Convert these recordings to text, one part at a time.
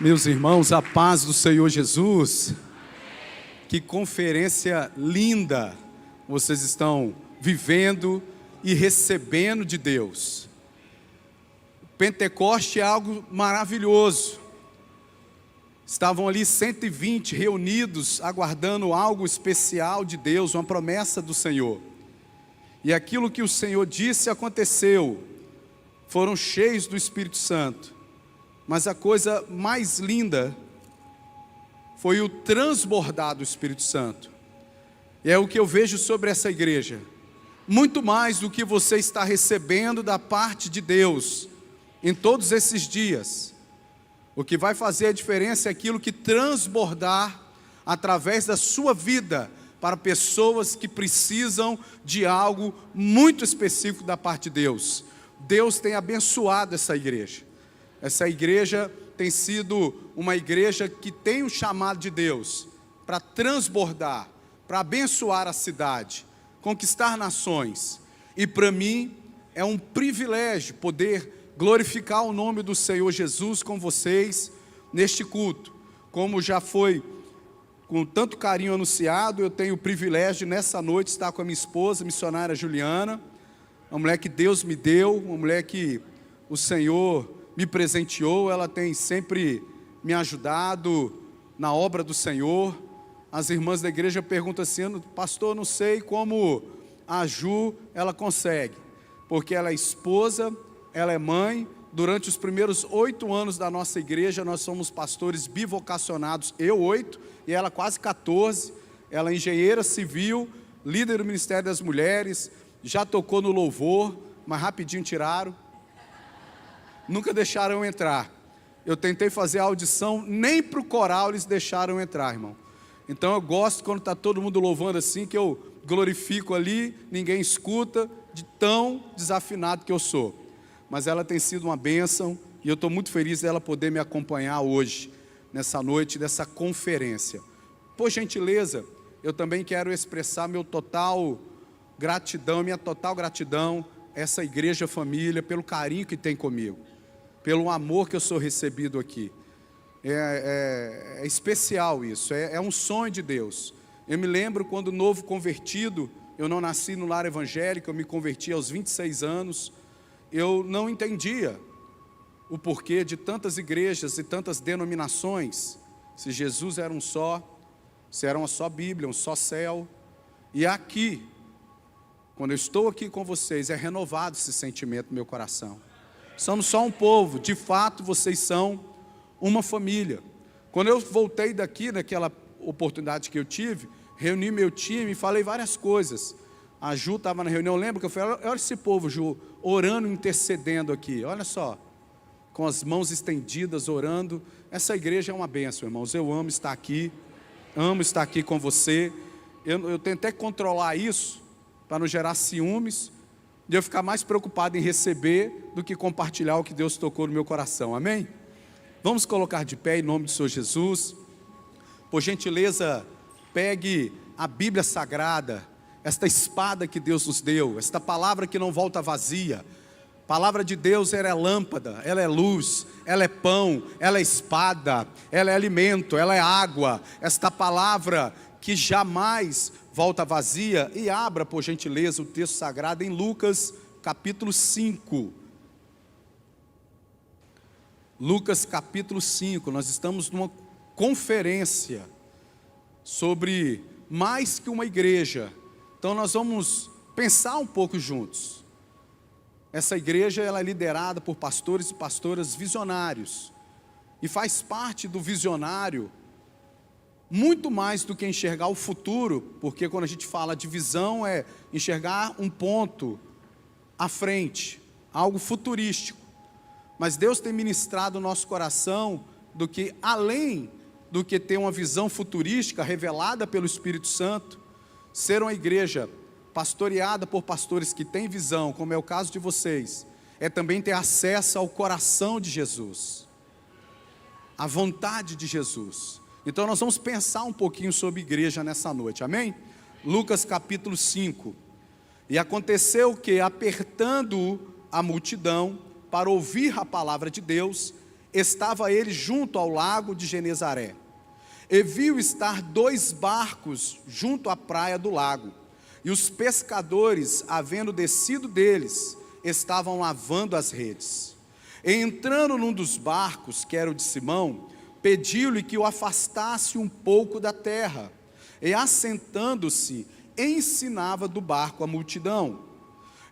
Meus irmãos, a paz do Senhor Jesus. Que conferência linda vocês estão vivendo e recebendo de Deus. Pentecoste é algo maravilhoso. Estavam ali 120 reunidos, aguardando algo especial de Deus, uma promessa do Senhor. E aquilo que o Senhor disse aconteceu. Foram cheios do Espírito Santo. Mas a coisa mais linda foi o transbordar do Espírito Santo. E é o que eu vejo sobre essa igreja. Muito mais do que você está recebendo da parte de Deus em todos esses dias. O que vai fazer a diferença é aquilo que transbordar através da sua vida para pessoas que precisam de algo muito específico da parte de Deus. Deus tem abençoado essa igreja. Essa igreja tem sido uma igreja que tem um chamado de Deus para transbordar, para abençoar a cidade, conquistar nações. E para mim é um privilégio poder glorificar o nome do Senhor Jesus com vocês neste culto. Como já foi com tanto carinho anunciado, eu tenho o privilégio de nessa noite estar com a minha esposa, missionária Juliana, uma mulher que Deus me deu, uma mulher que o Senhor me presenteou. Ela tem sempre me ajudado na obra do Senhor. As irmãs da igreja perguntam assim: pastor, não sei como a Ju, ela consegue, porque ela é esposa, ela é mãe. Durante os primeiros 8 anos da nossa igreja, nós somos pastores bivocacionados, eu 8, e ela quase 14, ela é engenheira civil, líder do Ministério das Mulheres, já tocou no louvor, mas rapidinho tiraram. Nunca deixaram eu entrar. Eu tentei fazer a audição, nem para o coral eles deixaram eu entrar, irmão. Então eu gosto quando está todo mundo louvando assim, que eu glorifico ali, ninguém escuta, de tão desafinado que eu sou. Mas ela tem sido uma bênção, e eu estou muito feliz dela poder me acompanhar hoje, nessa noite, dessa conferência. Por gentileza, eu também quero expressar minha total gratidão a essa igreja família, pelo carinho que tem comigo, pelo amor que eu sou recebido aqui. É especial isso, é um sonho de Deus. Eu me lembro quando novo convertido, eu não nasci no lar evangélico, eu me converti aos 26 anos, eu não entendia o porquê de tantas igrejas e tantas denominações, se Jesus era um só, se era uma só Bíblia, um só céu. E aqui, quando eu estou aqui com vocês, é renovado esse sentimento no meu coração. Somos só um povo, de fato vocês são uma família. Quando eu voltei daqui, naquela oportunidade que eu tive, reuni meu time e falei várias coisas. A Ju estava na reunião, lembra que eu falei: olha esse povo, Ju, orando, intercedendo aqui, olha só, com as mãos estendidas, orando. Essa igreja é uma bênção, irmãos. Eu amo estar aqui com você. Eu tentei controlar isso, para não gerar ciúmes, de eu ficar mais preocupado em receber do que compartilhar o que Deus tocou no meu coração, amém? Vamos colocar de pé em nome do Senhor Jesus. Por gentileza, pegue a Bíblia Sagrada, esta espada que Deus nos deu, esta palavra que não volta vazia. A palavra de Deus, ela é lâmpada, ela é luz, ela é pão, ela é espada, ela é alimento, ela é água. Esta palavra que jamais volta vazia. E abra, por gentileza, o texto sagrado em Lucas capítulo 5. Lucas capítulo 5, nós estamos numa conferência sobre mais que uma igreja. Então nós vamos pensar um pouco juntos. Essa igreja, ela é liderada por pastores e pastoras visionários. E faz parte do visionário muito mais do que enxergar o futuro, porque quando a gente fala de visão, é enxergar um ponto à frente, algo futurístico. Mas Deus tem ministrado no nosso coração do que, além do que ter uma visão futurística revelada pelo Espírito Santo, ser uma igreja pastoreada por pastores que têm visão, como é o caso de vocês, é também ter acesso ao coração de Jesus, à vontade de Jesus. Então nós vamos pensar um pouquinho sobre igreja nessa noite, amém? Lucas capítulo 5. E aconteceu que, apertando a multidão para ouvir a palavra de Deus, estava ele junto ao lago de Genezaré, e viu estar 2 barcos junto à praia do lago, e os pescadores, havendo descido deles, estavam lavando as redes. E entrando num dos barcos, que era o de Simão, pediu-lhe que o afastasse um pouco da terra, e assentando-se, ensinava do barco a multidão.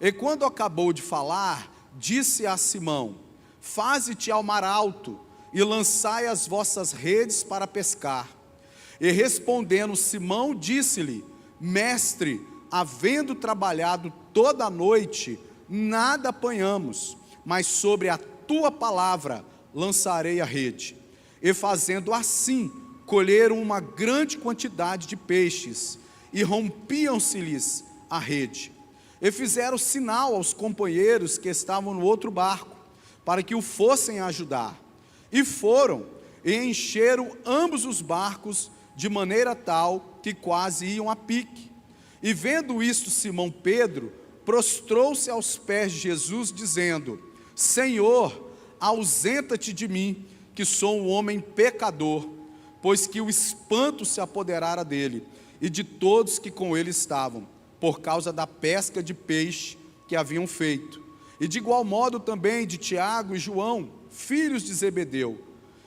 E quando acabou de falar, disse a Simão: faze-te ao mar alto, e lançai as vossas redes para pescar. E respondendo Simão, disse-lhe: mestre, havendo trabalhado toda a noite, nada apanhamos, mas sobre a tua palavra lançarei a rede. E fazendo assim, colheram uma grande quantidade de peixes, e rompiam-se-lhes a rede. E fizeram sinal aos companheiros que estavam no outro barco, para que o fossem ajudar. E foram, e encheram ambos os barcos, de maneira tal que quase iam a pique. E vendo isto, Simão Pedro prostrou-se aos pés de Jesus, dizendo: Senhor, ausenta-te de mim, que sou um homem pecador, pois que o espanto se apoderara dele, e de todos que com ele estavam, por causa da pesca de peixe que haviam feito. E de igual modo também de Tiago e João, filhos de Zebedeu.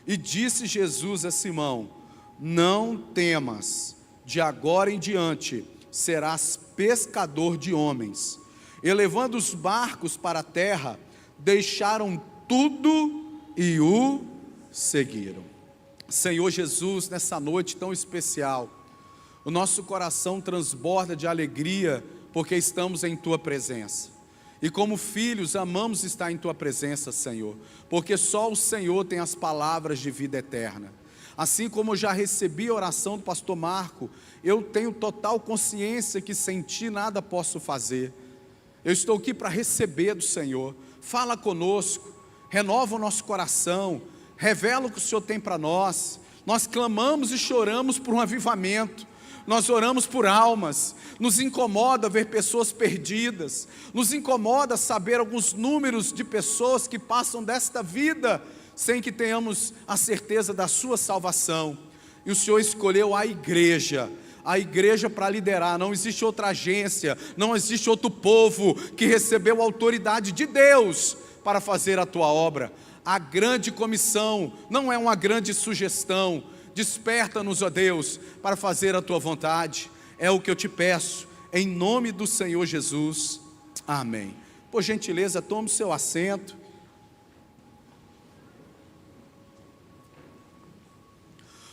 E disse Jesus a Simão: não temas, de agora em diante serás pescador de homens. E levando os barcos para a terra, deixaram tudo e o seguiram. Senhor Jesus, nessa noite tão especial, o nosso coração transborda de alegria, porque estamos em Tua presença. E como filhos, amamos estar em Tua presença, Senhor, porque só o Senhor tem as palavras de vida eterna. Assim como eu já recebi a oração do pastor Marco, eu tenho total consciência que sem Ti nada posso fazer. Eu estou aqui para receber do Senhor. Fala conosco, renova o nosso coração, revela o que o Senhor tem para nós. Nós clamamos e choramos por um avivamento. Nós oramos por almas. Nos incomoda ver pessoas perdidas. Nos incomoda saber alguns números de pessoas que passam desta vida sem que tenhamos a certeza da sua salvação. E o Senhor escolheu a igreja para liderar. Não existe outra agência, não existe outro povo que recebeu a autoridade de Deus para fazer a tua obra. A grande comissão não é uma grande sugestão. Desperta-nos, ó Deus, para fazer a tua vontade. É o que eu te peço, em nome do Senhor Jesus. Amém. Por gentileza, tome o seu assento.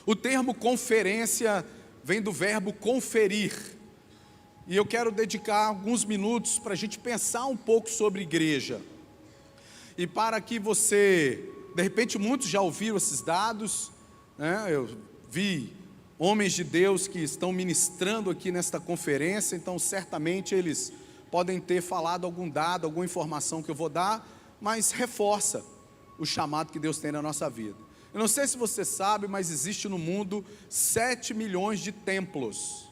O termo conferência vem do verbo conferir. E eu quero dedicar alguns minutos para a gente pensar um pouco sobre igreja. E para que você, de repente muitos já ouviram esses dados, né? Eu vi homens de Deus que estão ministrando aqui nesta conferência, então certamente eles podem ter falado algum dado, alguma informação que eu vou dar, mas reforça o chamado que Deus tem na nossa vida. Eu não sei se você sabe, mas existe no mundo 7 milhões de templos.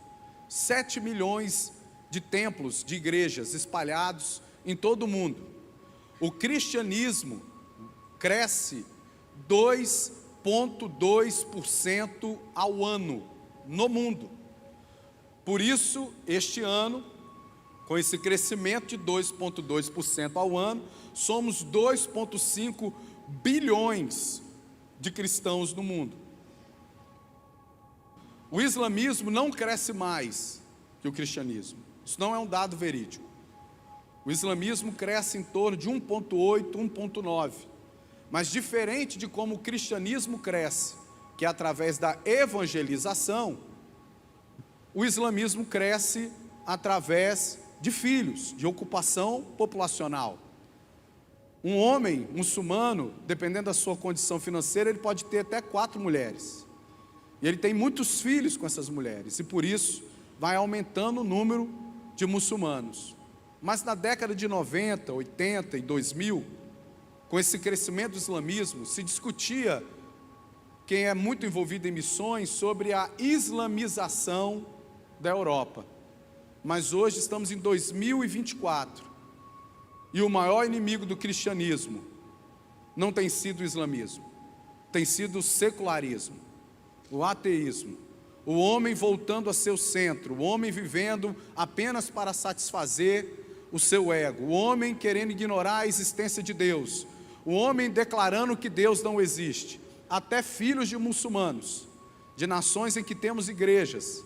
7 milhões de templos, de igrejas espalhados em todo o mundo. O cristianismo cresce 2,2% ao ano no mundo. Por isso, este ano, com esse crescimento de 2,2% ao ano, somos 2,5 bilhões de cristãos no mundo. O islamismo não cresce mais que o cristianismo. Isso não é um dado verídico. O islamismo cresce em torno de 1,8, 1,9. Mas diferente de como o cristianismo cresce, que é através da evangelização, o islamismo cresce através de filhos, de ocupação populacional. Um homem muçulmano, dependendo da sua condição financeira, ele pode ter até 4 mulheres. E ele tem muitos filhos com essas mulheres, e por isso vai aumentando o número de muçulmanos. Mas na década de 90, 80 e 2000, com esse crescimento do islamismo, se discutia, quem é muito envolvido em missões, sobre a islamização da Europa. Mas hoje estamos em 2024, e o maior inimigo do cristianismo não tem sido o islamismo. tem sido o secularismo, o ateísmo, o homem voltando a seu centro, o homem vivendo apenas para satisfazer o seu ego, o homem querendo ignorar a existência de Deus, o homem declarando que Deus não existe. Até filhos de muçulmanos, de nações em que temos igrejas,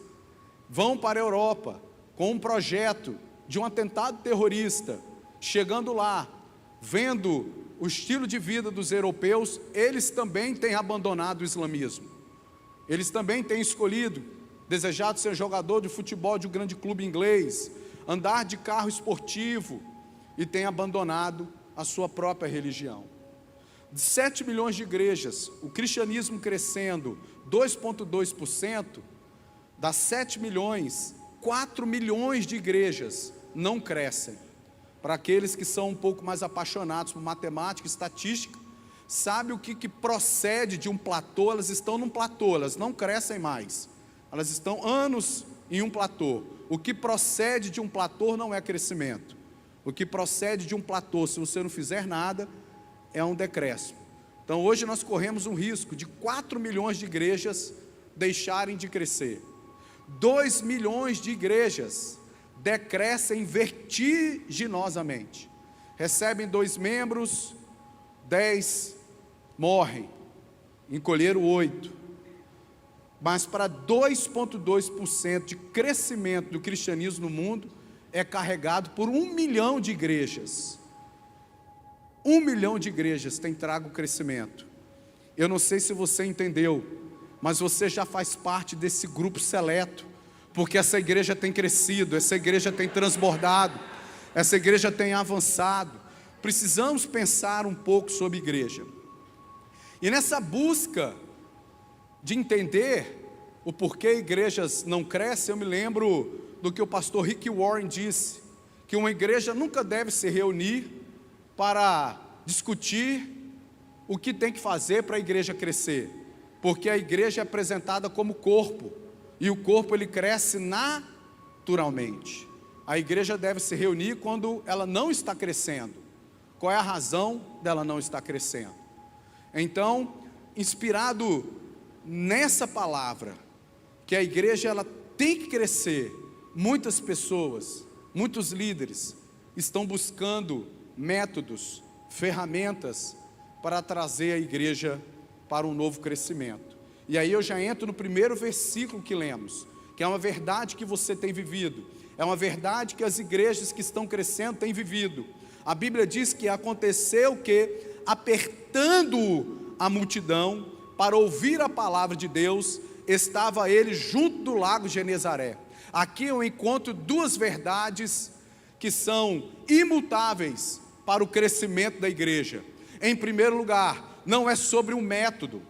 vão para a Europa com um projeto de um atentado terrorista. Chegando lá, vendo o estilo de vida dos europeus, eles também têm abandonado o islamismo. Eles também têm escolhido, desejado ser jogador de futebol de um grande clube inglês, andar de carro esportivo, e têm abandonado a sua própria religião. De 7 milhões de igrejas, o cristianismo crescendo 2,2%, das 7 milhões, 4 milhões de igrejas não crescem. Para aqueles que são um pouco mais apaixonados por matemática e estatística, sabe o que procede de um platô? Elas estão num platô, elas não crescem mais. Elas estão anos em um platô. O que procede de um platô não é crescimento. O que procede de um platô, se você não fizer nada, é um decréscimo. Então hoje nós corremos um risco de 4 milhões de igrejas deixarem de crescer. 2 milhões de igrejas decrescem vertiginosamente. Recebem 2 membros, 10 morrem, encolheram 8. Mas para 2,2% de crescimento do cristianismo no mundo, é carregado por 1 milhão de igrejas. 1 milhão de igrejas tem trago crescimento. Eu não sei se você entendeu, mas você já faz parte desse grupo seleto, porque essa igreja tem crescido, essa igreja tem transbordado, essa igreja tem avançado. Precisamos pensar um pouco sobre igreja. E nessa busca de entender o porquê igrejas não crescem, eu me lembro do que o pastor Rick Warren disse, que uma igreja nunca deve se reunir para discutir o que tem que fazer para a igreja crescer, porque a igreja é apresentada como corpo, e o corpo ele cresce naturalmente. A igreja deve se reunir quando ela não está crescendo. Qual é a razão dela não estar crescendo? Então, inspirado nessa palavra, que a igreja ela tem que crescer, muitas pessoas, muitos líderes estão buscando métodos, ferramentas para trazer a igreja para um novo crescimento. E aí eu já entro no primeiro versículo que lemos, que é uma verdade que você tem vivido, é uma verdade que as igrejas que estão crescendo têm vivido. A Bíblia diz que aconteceu que, apertando a multidão para ouvir a palavra de Deus, estava ele junto do lago Genezaré. Aqui eu encontro 2 verdades que são imutáveis para o crescimento da igreja. Em primeiro lugar, não é sobre um método.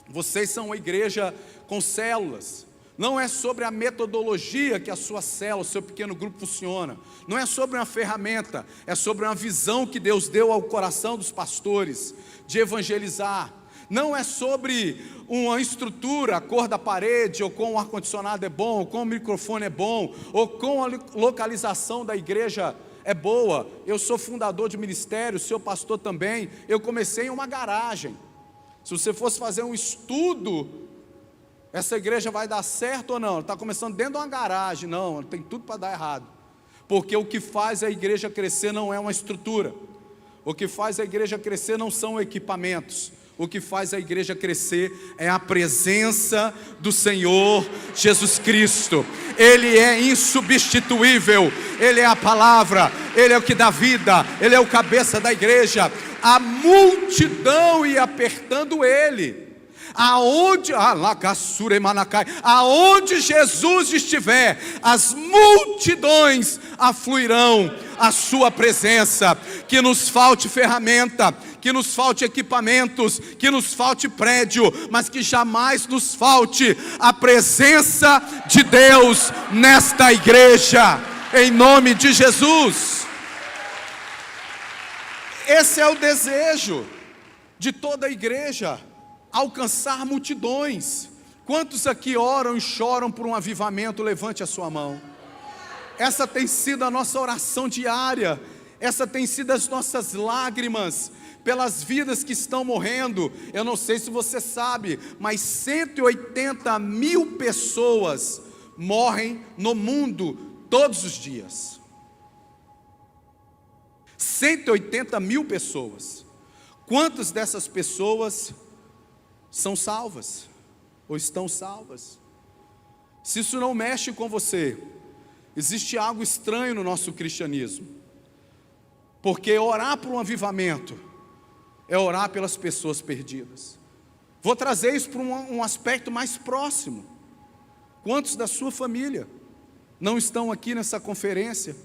Vocês são uma igreja com células. Não é sobre a metodologia que a sua célula, o seu pequeno grupo funciona. Não é sobre uma ferramenta, é sobre uma visão que Deus deu ao coração dos pastores de evangelizar. Não é sobre uma estrutura, a cor da parede, ou com o ar-condicionado é bom, ou com o microfone é bom, ou com a localização da igreja é boa. Eu sou fundador de ministério, o seu pastor também. Eu comecei em uma garagem. Se você fosse fazer um estudo, essa igreja vai dar certo ou não? Ela está começando dentro de uma garagem. Não, tem tudo para dar errado. Porque o que faz a igreja crescer não é uma estrutura. O que faz a igreja crescer não são equipamentos. O que faz a igreja crescer é a presença do Senhor Jesus Cristo. Ele é insubstituível, Ele é a palavra, Ele é o que dá vida, Ele é o cabeça da igreja. A multidão ia apertando Ele. Aonde Jesus estiver, as multidões afluirão à sua presença. Que nos falte ferramenta, que nos falte equipamentos, que nos falte prédio, mas que jamais nos falte a presença de Deus nesta igreja, em nome de Jesus. Esse é o desejo de toda a igreja, alcançar multidões. Quantos aqui oram e choram por um avivamento? Levante a sua mão. Essa tem sido a nossa oração diária, essa tem sido as nossas lágrimas, pelas vidas que estão morrendo. Eu não sei se você sabe, mas 180 mil pessoas morrem no mundo todos os dias. 180 mil pessoas. Quantas dessas pessoas são salvas? Ou estão salvas? Se isso não mexe com você, existe algo estranho no nosso cristianismo. Porque orar por um avivamento é orar pelas pessoas perdidas. Vou trazer isso para um aspecto mais próximo. Quantos da sua família não estão aqui nessa conferência,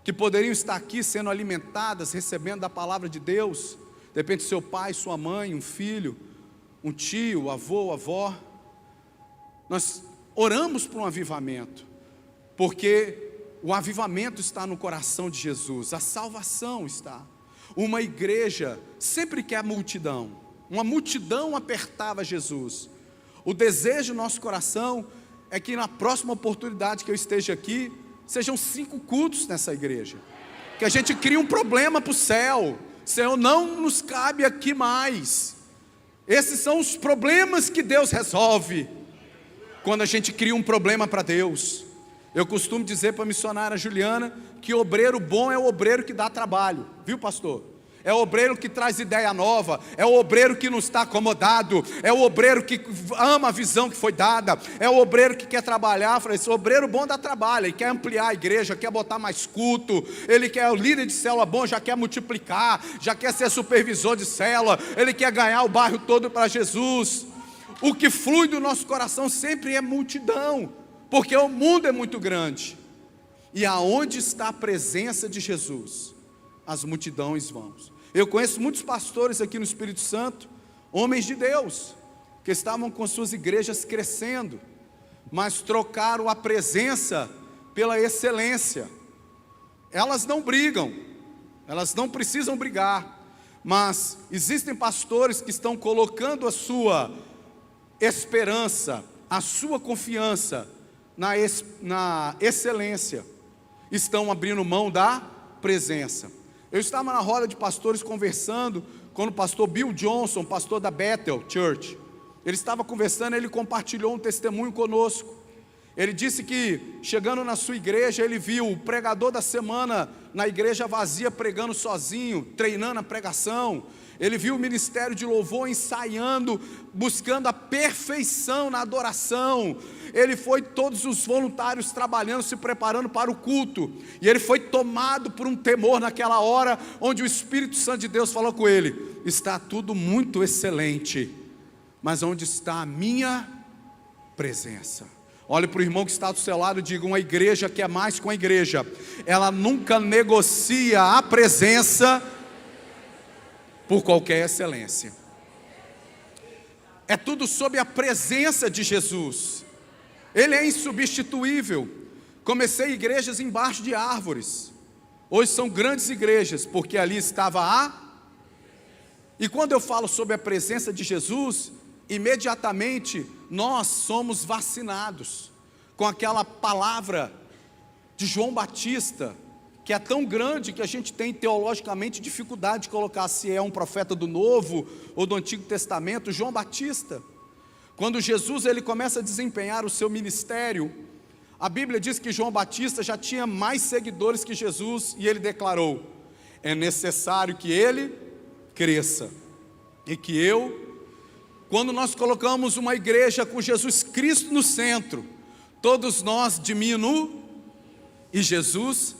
que poderiam estar aqui sendo alimentadas, recebendo da palavra de Deus? De repente seu pai, sua mãe, um filho, um tio, avô, avó. Nós oramos por um avivamento, porque o avivamento está no coração de Jesus, a salvação está. Uma igreja sempre quer multidão, uma multidão apertava Jesus. O desejo do nosso coração é que na próxima oportunidade que eu esteja aqui, sejam 5 cultos nessa igreja, que a gente crie um problema para o céu. Senhor, não nos cabe aqui mais. Esses são os problemas que Deus resolve quando a gente cria um problema para Deus. Eu costumo dizer para a missionária Juliana que obreiro bom é o obreiro que dá trabalho, viu, pastor? É o obreiro que traz ideia nova, é o obreiro que não está acomodado, é o obreiro que ama a visão que foi dada, é o obreiro que quer trabalhar. Falei, esse obreiro bom dá trabalho, ele quer ampliar a igreja, quer botar mais culto, ele quer o líder de célula bom, já quer multiplicar, já quer ser supervisor de célula, ele quer ganhar o bairro todo para Jesus. O que flui do nosso coração sempre é multidão, porque o mundo é muito grande, e aonde está a presença de Jesus, as multidões vão. Eu conheço muitos pastores aqui no Espírito Santo, homens de Deus, que estavam com suas igrejas crescendo, mas trocaram a presença pela excelência. Elas não brigam, elas não precisam brigar, mas existem pastores que estão colocando a sua esperança, a sua confiança na excelência, estão abrindo mão da presença. Eu estava na roda de pastores conversando, quando o pastor Bill Johnson, pastor da Bethel Church, ele estava conversando, ele compartilhou um testemunho conosco. Ele disse que, chegando na sua igreja, ele viu o pregador da semana na igreja vazia, pregando sozinho, treinando a pregação. Ele viu o ministério de louvor ensaiando, buscando a perfeição na adoração. Ele foi todos os voluntários trabalhando, se preparando para o culto. E ele foi tomado por um temor naquela hora, onde o Espírito Santo de Deus falou com ele: está tudo muito excelente, mas onde está a minha presença? Olhe para o irmão que está do seu lado e diga: uma igreja que é mais com a igreja, ela nunca negocia a presença por qualquer excelência. É tudo sobre a presença de Jesus. Ele é insubstituível. Comecei igrejas embaixo de árvores, hoje são grandes igrejas, porque ali estava a... E quando eu falo sobre a presença de Jesus, imediatamente nós somos vacinados com aquela palavra de João Batista, que é tão grande que a gente tem teologicamente dificuldade de colocar se é um profeta do Novo ou do Antigo Testamento. João Batista, quando Jesus ele começa a desempenhar o seu ministério, a Bíblia diz que João Batista já tinha mais seguidores que Jesus, e ele declarou: é necessário que ele cresça e que eu... Quando nós colocamos uma igreja com Jesus Cristo no centro, todos nós diminuímos e Jesus...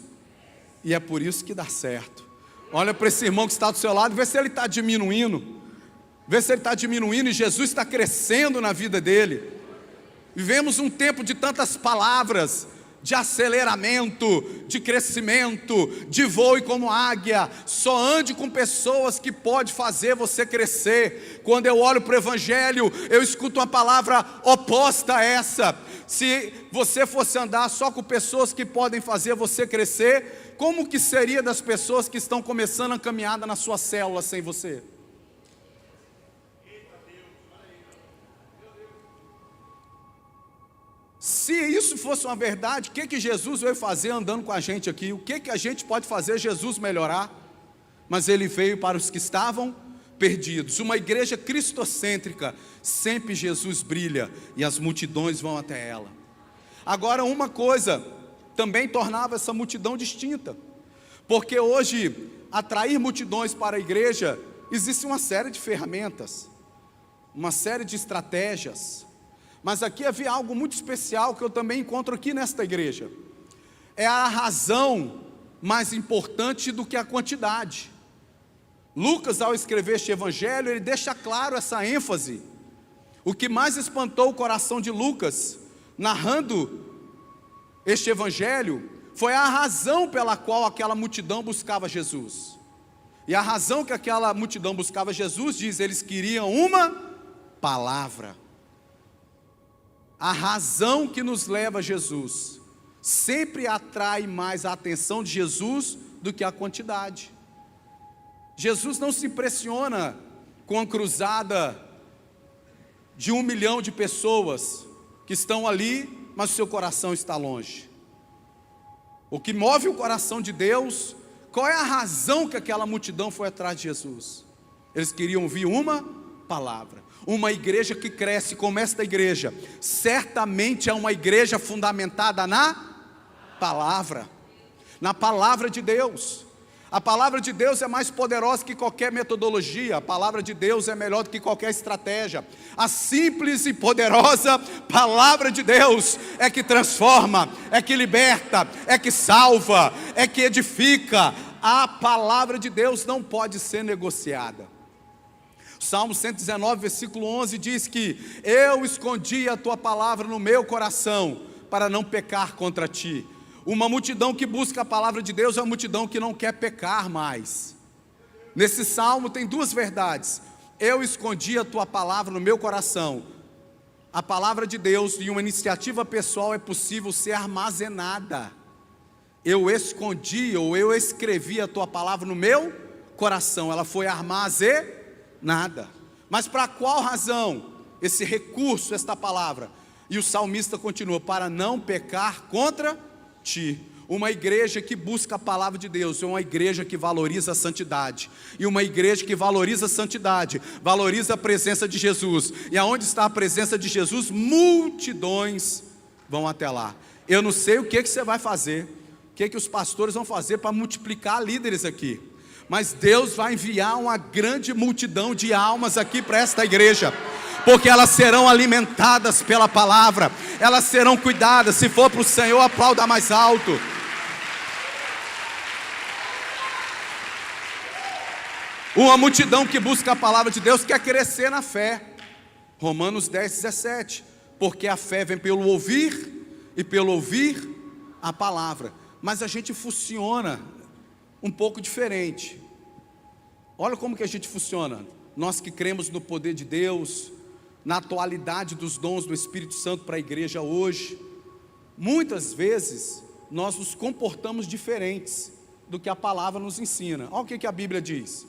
E é por isso que dá certo. Olha para esse irmão que está do seu lado, vê se ele está diminuindo. Vê se ele está diminuindo e Jesus está crescendo na vida dele. Vivemos um tempo de tantas palavras, de aceleramento, de crescimento, de voe como águia. Só ande com pessoas que podem fazer você crescer. Quando eu olho para o Evangelho, eu escuto uma palavra oposta a essa. Se você fosse andar só com pessoas que podem fazer você crescer, como que seria das pessoas que estão começando a caminhada na sua célula sem você? Se isso fosse uma verdade, o que Jesus veio fazer andando com a gente aqui? O que a gente pode fazer Jesus melhorar? mas ele veio para os que estavam perdidos. Uma igreja cristocêntrica, sempre Jesus brilha e as multidões vão até ela. Agora, uma coisa também tornava essa multidão distinta, porque hoje, atrair multidões para a igreja, existe uma série de ferramentas, uma série de estratégias, mas aqui havia algo muito especial que eu também encontro aqui nesta igreja. É a razão mais importante do que a quantidade. Lucas, ao escrever este evangelho, ele deixa claro essa ênfase. O que mais espantou o coração de Lucas, narrando este evangelho, foi a razão pela qual aquela multidão buscava Jesus. E a razão que aquela multidão buscava Jesus, diz, eles queriam uma palavra. A razão que nos leva a Jesus sempre atrai mais a atenção de Jesus do que a quantidade. Jesus não se impressiona com a cruzada de 1 milhão de pessoas que estão ali, mas o seu coração está longe. O que move o coração de Deus, qual é a razão que aquela multidão foi atrás de Jesus? Eles queriam ouvir uma palavra. Uma igreja que cresce como esta igreja, certamente é uma igreja fundamentada na palavra, na palavra de Deus. A palavra de Deus é mais poderosa que qualquer metodologia, a palavra de Deus é melhor do que qualquer estratégia. A simples e poderosa palavra de Deus é que transforma, é que liberta, é que salva, é que edifica. A palavra de Deus não pode ser negociada. Salmo 119, versículo 11 diz que eu escondi a tua palavra no meu coração para não pecar contra ti. Uma multidão que busca a palavra de Deus é uma multidão que não quer pecar mais. Nesse salmo tem duas verdades. Eu escondi a tua palavra no meu coração. A palavra de Deus e uma iniciativa pessoal é possível ser armazenada. Eu escondi ou eu escrevi a tua palavra no meu coração. Ela foi armazenada. Mas para qual razão esse recurso, esta palavra? E o salmista continua, para não pecar contra ti. Uma igreja que busca a palavra de Deus é uma igreja que valoriza a santidade. E uma igreja que valoriza a santidade, valoriza a presença de Jesus. E aonde está a presença de Jesus, multidões vão até lá. Eu não sei o que você vai fazer, o que os pastores vão fazer para multiplicar líderes aqui. Mas Deus vai enviar uma grande multidão de almas aqui para esta igreja, porque elas serão alimentadas pela palavra, elas serão cuidadas. Se for para o Senhor, aplauda mais alto. Uma multidão que busca a palavra de Deus quer crescer na fé. Romanos 10, 17. Porque a fé vem pelo ouvir, e pelo ouvir a palavra. Mas a gente funciona um pouco diferente. Olha como que a gente funciona. Nós que cremos no poder de Deus, na atualidade dos dons do Espírito Santo para a igreja hoje, muitas vezes nós nos comportamos diferentes do que a palavra nos ensina. Olha o que a Bíblia diz.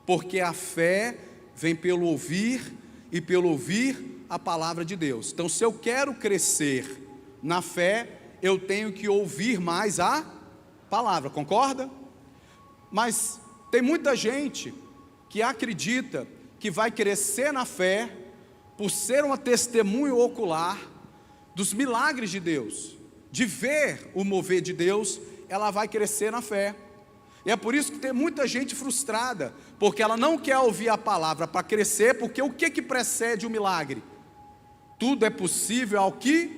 Porque a fé vem pelo ouvir, e pelo ouvir a palavra de Deus. Então, se eu quero crescer na fé, eu tenho que ouvir mais a palavra, concorda? Mas tem muita gente que acredita que vai crescer na fé por ser uma testemunha ocular dos milagres de Deus, de ver o mover de Deus, ela vai crescer na fé. E é por isso que tem muita gente frustrada, porque ela não quer ouvir a palavra para crescer, porque o que precede o milagre? Tudo é possível ao que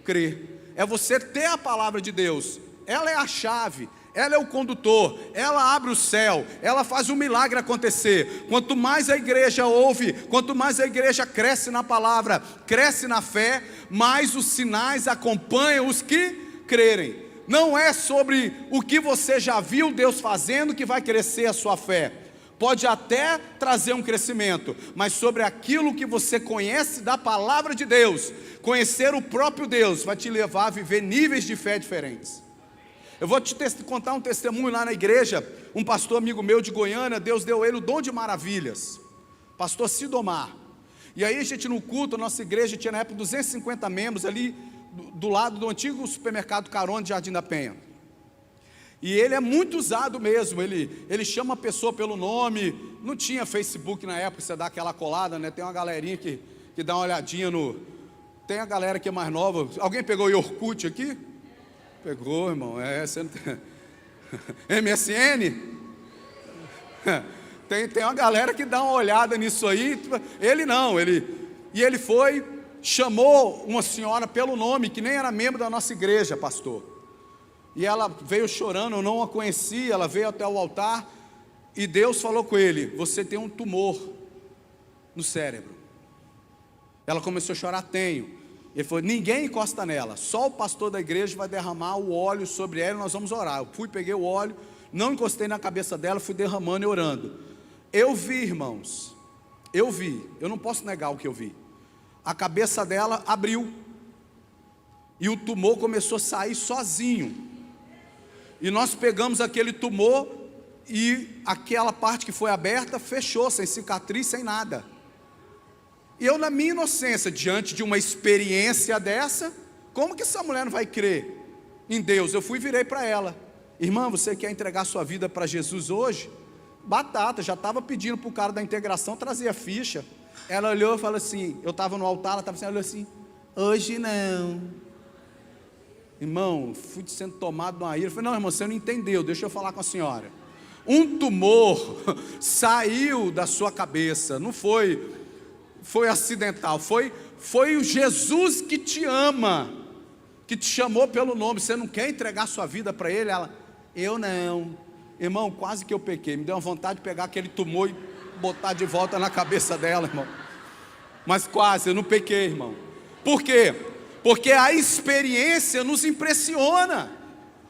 crê. É você ter a palavra de Deus, ela é a chave, ela é o condutor, ela abre o céu, ela faz o milagre acontecer. Quanto mais a igreja ouve, quanto mais a igreja cresce na palavra, cresce na fé, mais os sinais acompanham os que crerem. Não é sobre o que você já viu Deus fazendo que vai crescer a sua fé. Pode até trazer um crescimento, mas sobre aquilo que você conhece da palavra de Deus, conhecer o próprio Deus, vai te levar a viver níveis de fé diferentes. Eu vou te contar um testemunho lá na igreja. Um pastor amigo meu de Goiânia, Deus deu a ele o dom de maravilhas, pastor Sidomar. E aí a gente no culto, a nossa igreja tinha na época 250 membros ali do lado do antigo supermercado Carone de Jardim da Penha. E ele é muito usado mesmo, ele chama a pessoa pelo nome. Não tinha Facebook na época, você dá aquela colada, né? Tem uma galerinha que dá uma olhadinha no... Tem a galera que é mais nova. Alguém pegou o Orkut aqui? Pegou, irmão, você não tem... MSN? Tem uma galera que dá uma olhada nisso aí. Ele não, ele foi, chamou uma senhora pelo nome, que nem era membro da nossa igreja, pastor. E ela veio chorando, eu não a conhecia, ela veio até o altar, e Deus falou com ele: você tem um tumor no cérebro. Ela começou a chorar: tenho. Ele falou: ninguém encosta nela, só o pastor da igreja vai derramar o óleo sobre ela e nós vamos orar. Eu fui, peguei o óleo, não encostei na cabeça dela, fui derramando e orando. Eu vi, irmãos, eu não posso negar o que eu vi. A cabeça dela abriu, e o tumor começou a sair sozinho. E nós pegamos aquele tumor, e aquela parte que foi aberta fechou, sem cicatriz, sem nada. E eu, na minha inocência, diante de uma experiência dessa, como que essa mulher não vai crer em Deus? Eu fui e virei para ela: irmã, você quer entregar sua vida para Jesus hoje? Batata, já estava pedindo para o cara da integração trazer a ficha. Ela olhou e falou assim, eu estava no altar, ela estava assim, ela olhou assim: hoje não. Irmão, fui sendo tomado de uma ira. Eu falei: não, irmão, você não entendeu, deixa eu falar com a senhora. Um tumor saiu da sua cabeça, não foi acidental, foi o Jesus que te ama, que te chamou pelo nome. Você não quer entregar sua vida para Ele? Ela: eu não. Irmão, quase que eu pequei, me deu uma vontade de pegar aquele tumor e botar de volta na cabeça dela, irmão. Mas quase, eu não pequei, irmão. Por quê? Porque a experiência nos impressiona.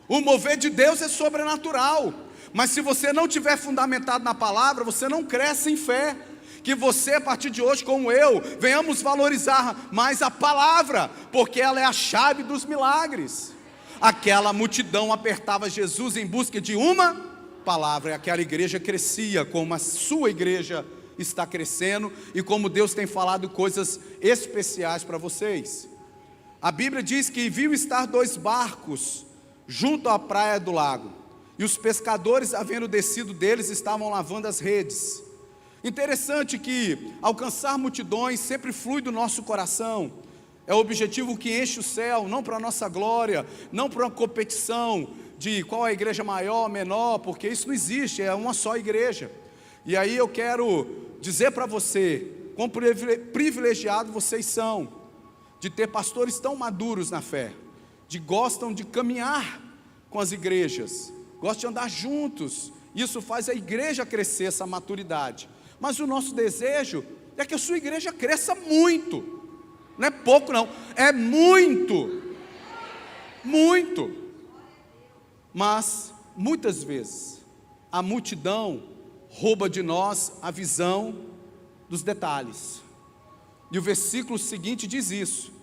O mover de Deus é sobrenatural. Mas se você não tiver fundamentado na palavra, você não cresce em fé. Que você, a partir de hoje, como eu, venhamos valorizar mais a palavra, porque ela é a chave dos milagres. Aquela multidão apertava Jesus em busca de uma palavra, e aquela igreja crescia, como a sua igreja está crescendo, e como Deus tem falado coisas especiais para vocês. A Bíblia diz que viu estar 2 barcos junto à praia do lago, e os pescadores, havendo descido deles, estavam lavando as redes. Interessante que alcançar multidões sempre flui do nosso coração. É o objetivo que enche o céu, não para a nossa glória, não para uma competição de qual é a igreja maior, menor, porque isso não existe, é uma só igreja. E aí eu quero dizer para você, quão privilegiado vocês são, de ter pastores tão maduros na fé, gostam de caminhar com as igrejas, gostam de andar juntos. Isso faz a igreja crescer, essa maturidade. Mas o nosso desejo é que a sua igreja cresça muito. Não é pouco não, é muito. Muito. Mas muitas vezes a multidão rouba de nós a visão dos detalhes. E o versículo seguinte diz isso.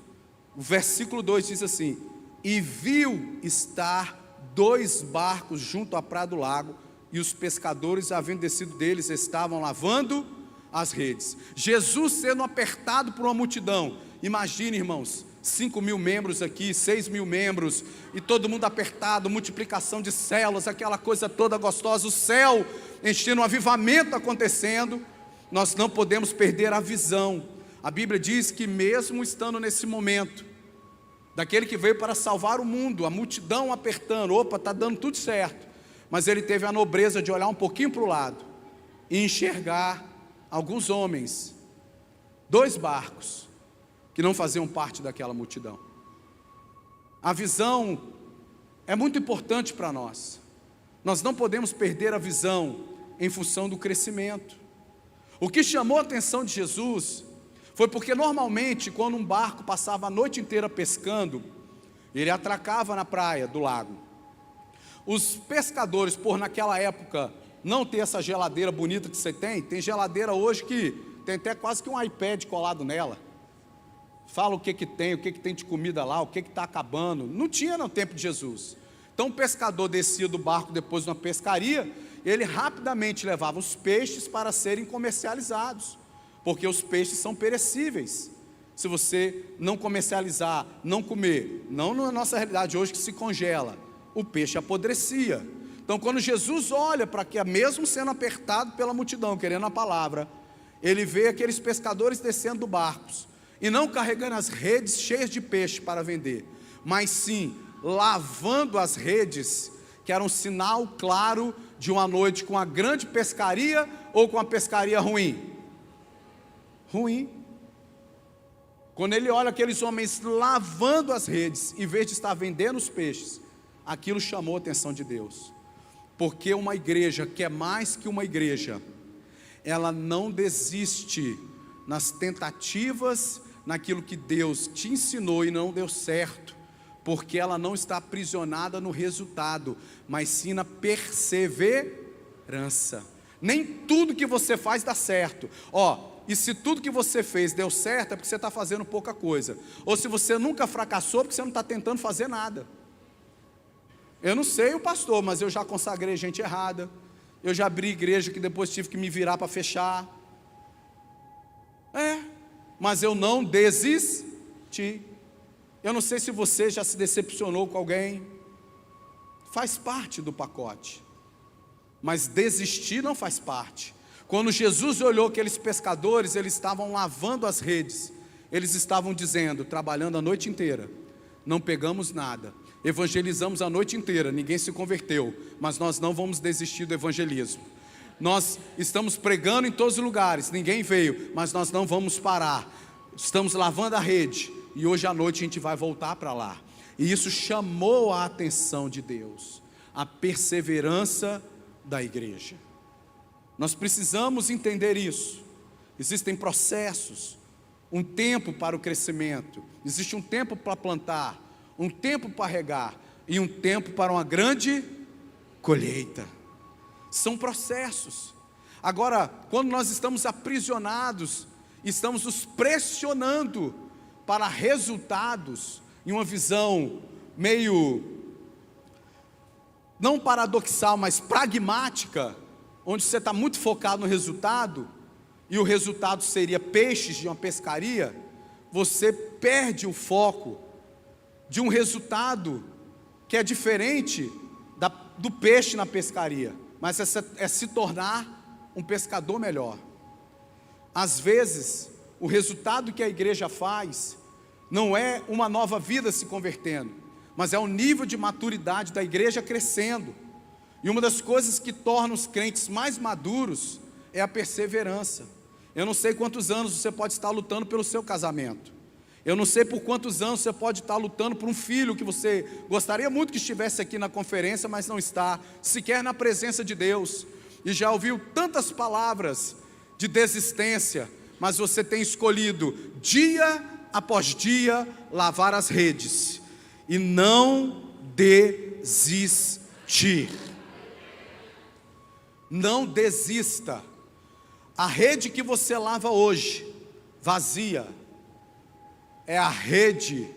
O versículo 2 diz assim: e viu estar 2 barcos junto à praia do lago, e os pescadores, havendo descido deles, estavam lavando as redes. Jesus sendo apertado por uma multidão. Imagine, irmãos, 5.000 membros aqui, 6.000 membros, e todo mundo apertado, multiplicação de células, aquela coisa toda gostosa, o céu enchendo, um avivamento acontecendo. Nós não podemos perder a visão. A Bíblia diz que mesmo estando nesse momento, daquele que veio para salvar o mundo, a multidão apertando, opa, está dando tudo certo, mas ele teve a nobreza de olhar um pouquinho para o lado, e enxergar alguns homens, 2 barcos, que não faziam parte daquela multidão. A visão é muito importante para nós. Nós não podemos perder a visão em função do crescimento. O que chamou a atenção de Jesus foi porque normalmente quando um barco passava a noite inteira pescando, ele atracava na praia do lago. Os pescadores, por naquela época não ter essa geladeira bonita que você tem geladeira hoje que tem até quase que um iPad colado nela. Fala o que tem de comida lá, o que está acabando. Não tinha no tempo de Jesus. Então o pescador descia do barco depois de uma pescaria, ele rapidamente levava os peixes para serem comercializados, porque os peixes são perecíveis. Se você não comercializar, não comer, não na nossa realidade hoje que se congela, o peixe apodrecia. Então, quando Jesus olha para que, mesmo sendo apertado pela multidão, querendo a palavra, ele vê aqueles pescadores descendo do barcos, e não carregando as redes cheias de peixe para vender, mas sim lavando as redes, que era um sinal claro de uma noite com uma grande pescaria ou com uma pescaria ruim. Ruim. Quando ele olha aqueles homens lavando as redes, em vez de estar vendendo os peixes, aquilo chamou a atenção de Deus. Porque uma igreja que é mais que uma igreja, ela não desiste nas tentativas, naquilo que Deus te ensinou e não deu certo, porque ela não está aprisionada no resultado, mas sim na perseverança. Nem tudo que você faz dá certo. E se tudo que você fez deu certo, é porque você está fazendo pouca coisa. Ou se você nunca fracassou, é porque você não está tentando fazer nada. Eu não sei o pastor, mas eu já consagrei gente errada. Eu já abri igreja que depois tive que me virar para fechar. Mas eu não desisti. Eu não sei se você já se decepcionou com alguém. Faz parte do pacote. Mas desistir não faz parte. Quando Jesus olhou aqueles pescadores, eles estavam lavando as redes. Eles estavam dizendo, trabalhando a noite inteira, não pegamos nada. Evangelizamos a noite inteira, ninguém se converteu, mas nós não vamos desistir do evangelismo. Nós estamos pregando em todos os lugares, ninguém veio, mas nós não vamos parar. Estamos lavando a rede, e hoje à noite a gente vai voltar para lá. E isso chamou a atenção de Deus, a perseverança da igreja. Nós precisamos entender isso. Existem processos, um tempo para o crescimento, existe um tempo para plantar, um tempo para regar e um tempo para uma grande colheita. São processos. Agora, quando nós estamos aprisionados, estamos nos pressionando para resultados, em uma visão meio, não paradoxal, mas pragmática, onde você está muito focado no resultado, e o resultado seria peixes de uma pescaria, você perde o foco de um resultado que é diferente do peixe na pescaria, mas é se tornar um pescador melhor. Às vezes, o resultado que a igreja faz não é uma nova vida se convertendo, mas é o nível de maturidade da igreja crescendo. E uma das coisas que torna os crentes mais maduros é a perseverança. Eu não sei quantos anos você pode estar lutando pelo seu casamento. Eu não sei por quantos anos você pode estar lutando por um filho que você gostaria muito que estivesse aqui na conferência, mas não está, sequer na presença de Deus. E já ouviu tantas palavras de desistência, mas você tem escolhido dia após dia lavar as redes e não desistir. Não desista. A rede que você lava hoje, vazia, é a rede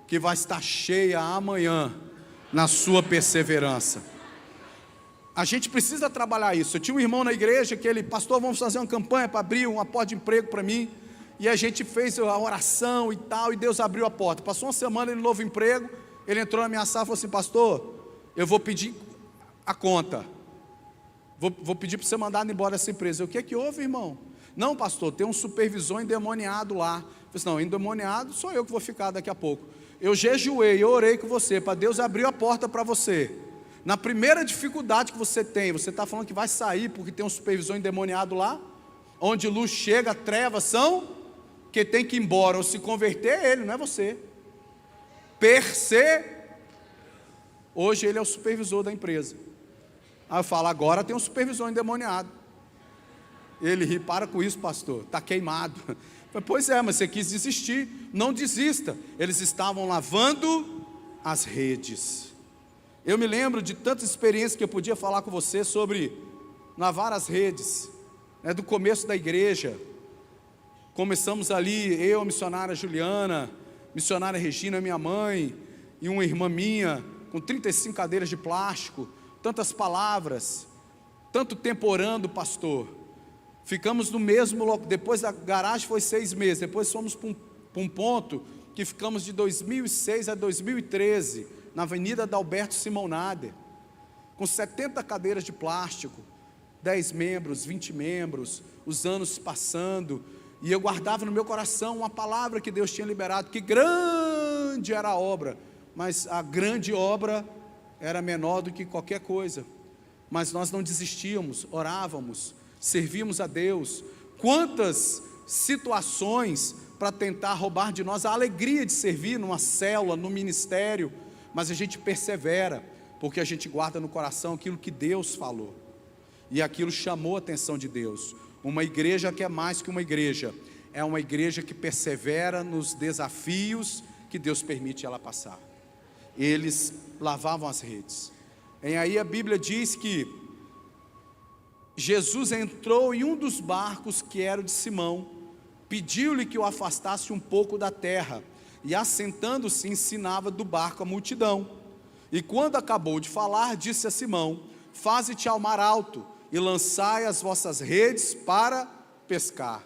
que vai estar cheia amanhã, na sua perseverança. A gente precisa trabalhar isso. Eu tinha um irmão na igreja que ele, pastor, vamos fazer uma campanha para abrir uma porta de emprego para mim. E a gente fez a oração e tal, e Deus abriu a porta. Passou uma semana, ele novo emprego, ele entrou na minha sala e falou assim, pastor, eu vou pedir a conta. Vou pedir para você mandar embora essa empresa. O que é que houve, irmão? Não, pastor, tem um supervisor endemoniado lá. Eu falei assim, não, endemoniado sou eu que vou ficar daqui a pouco. Eu jejuei, eu orei com você, para Deus abrir a porta para você. Na primeira dificuldade que você tem, você está falando que vai sair porque tem um supervisor endemoniado lá? Onde luz chega, trevas são, que tem que ir embora ou se converter é ele, não é você. Hoje ele é o supervisor da empresa. Aí eu falo, agora tem um supervisor endemoniado. Ele ri, para com isso, pastor, está queimado. Eu falei, pois é, mas você quis desistir, não desista. Eles estavam lavando as redes. Eu me lembro de tantas experiências que eu podia falar com você sobre lavar as redes, do começo da igreja. Começamos ali, eu, a missionária Juliana, missionária Regina, minha mãe, e uma irmã minha, com 35 cadeiras de plástico, tantas palavras, tanto tempo orando, pastor. Ficamos no mesmo local, depois da garagem foi 6 meses, depois fomos para um ponto que ficamos de 2006 a 2013, na Avenida Adalberto Simão Nader. com 70 cadeiras de plástico, 10 membros, 20 membros, os anos passando, e eu guardava no meu coração uma palavra que Deus tinha liberado, que grande era a obra, mas a grande obra era menor do que qualquer coisa, mas nós não desistíamos, orávamos, servíamos a Deus. Quantas situações para tentar roubar de nós a alegria de servir numa célula, no ministério, mas a gente persevera, porque a gente guarda no coração aquilo que Deus falou, e aquilo chamou a atenção de Deus. Uma igreja que é mais que uma igreja, é uma igreja que persevera nos desafios que Deus permite ela passar. Eles lavavam as redes. E aí a Bíblia diz que Jesus entrou em um dos barcos que era o de Simão, pediu-lhe que o afastasse um pouco da terra, e assentando-se ensinava do barco a multidão. E quando acabou de falar, disse a Simão: faze-te ao mar alto, e lançai as vossas redes para pescar.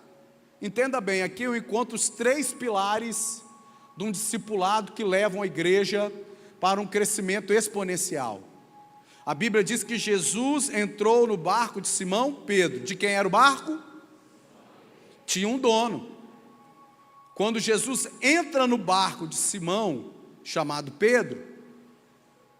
Entenda bem, aqui eu encontro os 3 pilares de um discipulado que levam a igreja para um crescimento exponencial. A Bíblia diz que Jesus entrou no barco de Simão Pedro. De quem era o barco? Tinha um dono. Quando Jesus entra no barco de Simão, chamado Pedro,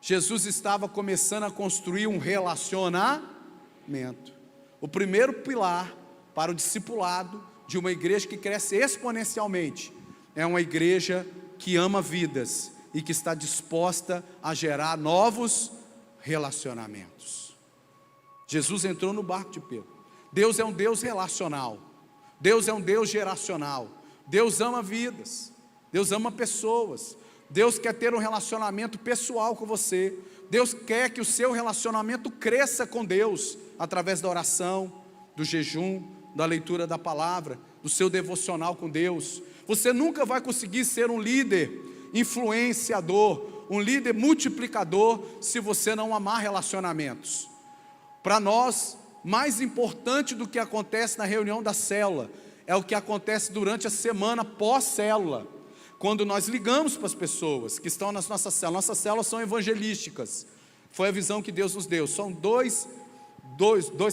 Jesus estava começando a construir um relacionamento. O primeiro pilar para o discipulado de uma igreja que cresce exponencialmente é uma igreja que ama vidas e que está disposta a gerar novos relacionamentos. Jesus entrou no barco de Pedro. Deus é um Deus relacional, Deus é um Deus geracional. Deus ama vidas, Deus ama pessoas, Deus quer ter um relacionamento pessoal com você. Deus quer que o seu relacionamento cresça com Deus, através da oração, do jejum, da leitura da palavra, do seu devocional com Deus. Você nunca vai conseguir ser um líder influenciador, um líder multiplicador, se você não amar relacionamentos. Para nós, mais importante do que acontece na reunião da célula, é o que acontece durante a semana pós-célula, quando nós ligamos para as pessoas que estão nas nossas células. Nossas células são evangelísticas, foi a visão que Deus nos deu. São dois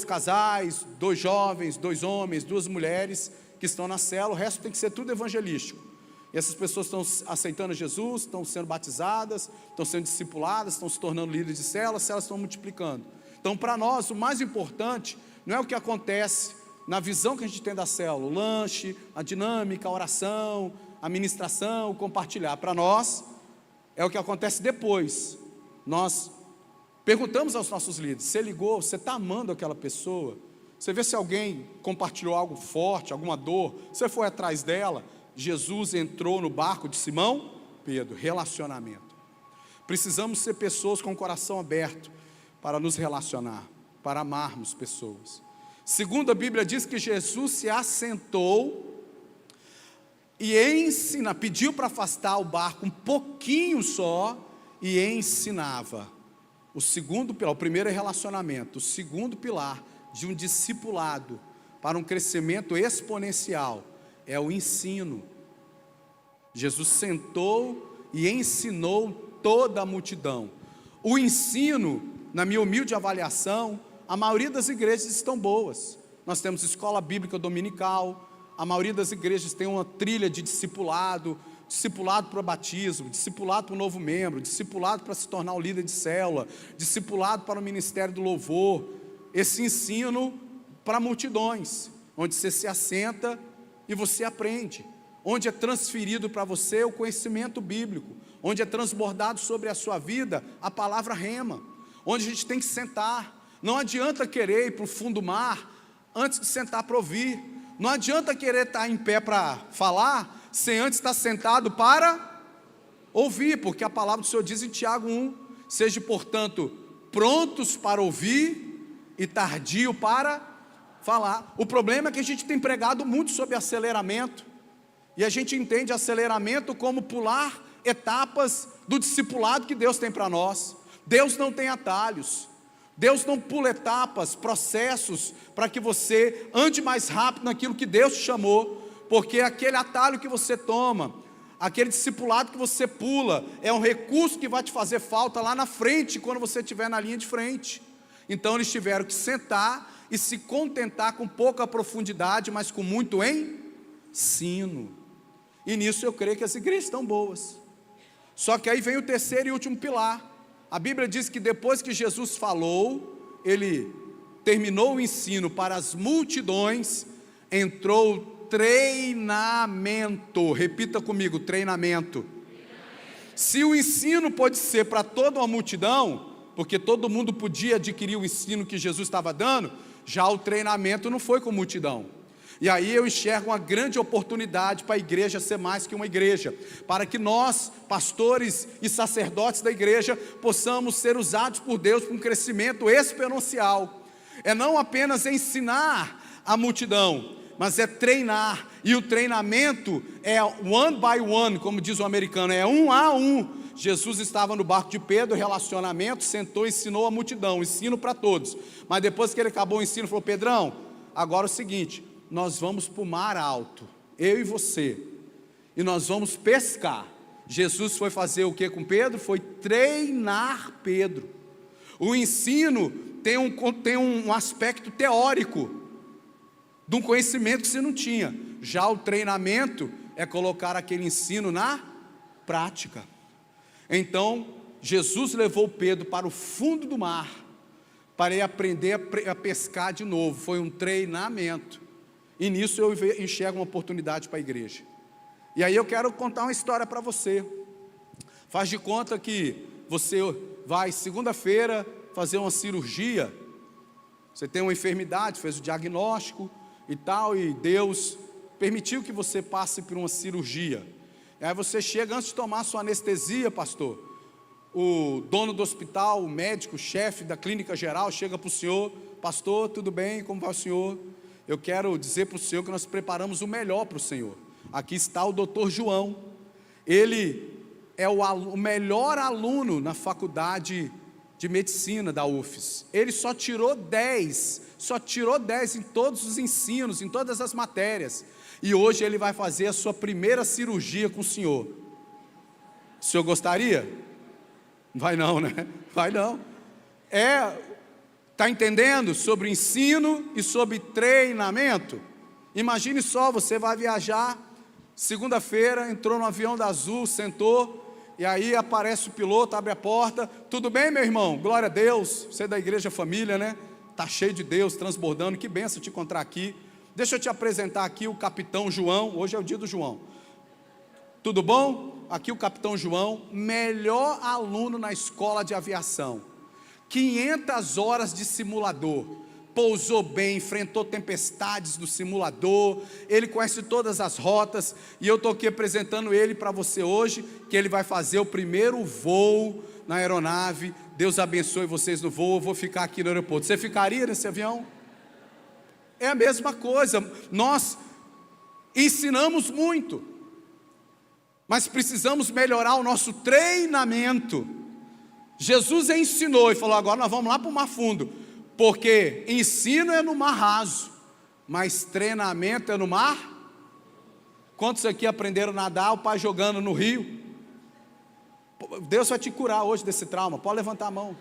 casais, 2 jovens, 2 homens, 2 mulheres que estão na célula. O resto tem que ser tudo evangelístico. E essas pessoas estão aceitando Jesus, estão sendo batizadas, estão sendo discipuladas, estão se tornando líderes de célula, as células estão multiplicando. Então, para nós, o mais importante não é o que acontece na visão que a gente tem da célula, o lanche, a dinâmica, a oração, a ministração, o compartilhar. Para nós, é o que acontece depois. Nós perguntamos aos nossos líderes: você ligou, você está amando aquela pessoa? Você vê se alguém compartilhou algo forte, alguma dor, você foi atrás dela? Jesus entrou no barco de Simão Pedro. Relacionamento. Precisamos ser pessoas com o coração aberto para nos relacionar, para amarmos pessoas. Segundo a Bíblia diz que Jesus se assentou e pediu para afastar o barco um pouquinho só e ensinava. O primeiro é relacionamento. O segundo pilar de um discipulado para um crescimento exponencial é o ensino. Jesus sentou e ensinou toda a multidão. O ensino, na minha humilde avaliação, a maioria das igrejas estão boas. Nós temos escola bíblica dominical, a maioria das igrejas tem uma trilha de discipulado para o batismo, discipulado para o novo membro, discipulado para se tornar um líder de célula, discipulado para o ministério do louvor. Esse ensino para multidões, onde você se assenta e você aprende, onde é transferido para você o conhecimento bíblico, onde é transbordado sobre a sua vida a palavra rema, onde a gente tem que sentar. Não adianta querer ir para o fundo do mar antes de sentar para ouvir. Não adianta querer estar em pé para falar sem antes estar sentado para ouvir, porque a palavra do Senhor diz em Tiago 1: seja, portanto, prontos para ouvir e tardio para falar. O problema é que a gente tem pregado muito sobre aceleramento, e a gente entende aceleramento como pular etapas do discipulado que Deus tem para nós. Deus não tem atalhos, Deus não pula etapas, processos, para que você ande mais rápido naquilo que Deus te chamou, porque aquele atalho que você toma, Aquele discipulado que você pula é um recurso que vai te fazer falta lá na frente, quando você estiver na linha de frente. Então eles tiveram que sentar e se contentar com pouca profundidade, mas com muito ensino. E nisso eu creio que as igrejas estão boas. Só que aí vem o terceiro e último pilar. A Bíblia diz que depois que Jesus falou, ele terminou o ensino para as multidões, entrou treinamento. Repita comigo, treinamento. Se o ensino pode ser para toda uma multidão, porque todo mundo podia adquirir o ensino que Jesus estava dando, já o treinamento não foi com multidão. E aí eu enxergo uma grande oportunidade para a igreja ser mais que uma igreja, para que nós, pastores e sacerdotes da igreja, possamos ser usados por Deus para um crescimento exponencial. É não apenas ensinar a multidão, mas é treinar, e o treinamento é one by one, como diz o americano, é um a um. Jesus estava no barco de Pedro, relacionamento, sentou e ensinou a multidão, ensino para todos. Mas depois que ele acabou o ensino, falou: Pedrão, agora é o seguinte, nós vamos para o mar alto, eu e você, e nós vamos pescar. Jesus foi fazer o que com Pedro? Foi treinar Pedro. O ensino tem um aspecto teórico, de um conhecimento que você não tinha. Já o treinamento é colocar aquele ensino na prática. Então, Jesus levou Pedro para o fundo do mar, para ele aprender a pescar de novo. Foi um treinamento. E nisso eu enxergo uma oportunidade para a igreja. E aí eu quero contar uma história para você. Faz de conta que você vai segunda-feira fazer uma cirurgia. Você tem uma enfermidade, fez o diagnóstico e tal, e Deus permitiu que você passe por uma cirurgia. E aí você chega, antes de tomar sua anestesia, pastor, o dono do hospital, o médico, o chefe da clínica geral, chega para o senhor: pastor, tudo bem, como vai o senhor? Eu quero dizer para o senhor que nós preparamos o melhor para o senhor. Aqui está o doutor João, ele é o melhor aluno na faculdade de medicina da UFES. Ele só tirou 10 em todos os ensinos, em todas as matérias. E hoje ele vai fazer a sua primeira cirurgia com o senhor. O senhor gostaria? Vai não, né? Vai não. Está entendendo? Sobre ensino e sobre treinamento. Imagine só, você vai viajar, segunda-feira, entrou no avião da Azul, sentou, e aí aparece o piloto, abre a porta: tudo bem, meu irmão? Glória a Deus, você é da igreja família, né? Está cheio de Deus, transbordando, que benção te encontrar aqui. Deixa eu te apresentar aqui o capitão João, hoje é o dia do João. Tudo bom? Aqui o capitão João, melhor aluno na escola de aviação. 500 horas de simulador, pousou bem, enfrentou tempestades no simulador, ele conhece todas as rotas, e eu estou aqui apresentando ele para você hoje, que ele vai fazer o primeiro voo na aeronave. Deus abençoe vocês no voo, eu vou ficar aqui no aeroporto. Você ficaria nesse avião? É a mesma coisa, nós ensinamos muito, mas precisamos melhorar o nosso treinamento. Jesus ensinou e falou: agora nós vamos lá para o mar fundo, porque ensino é no mar raso, mas treinamento é no mar. Quantos aqui aprenderam a nadar, o pai jogando no rio? Deus vai te curar hoje desse trauma, pode levantar a mão.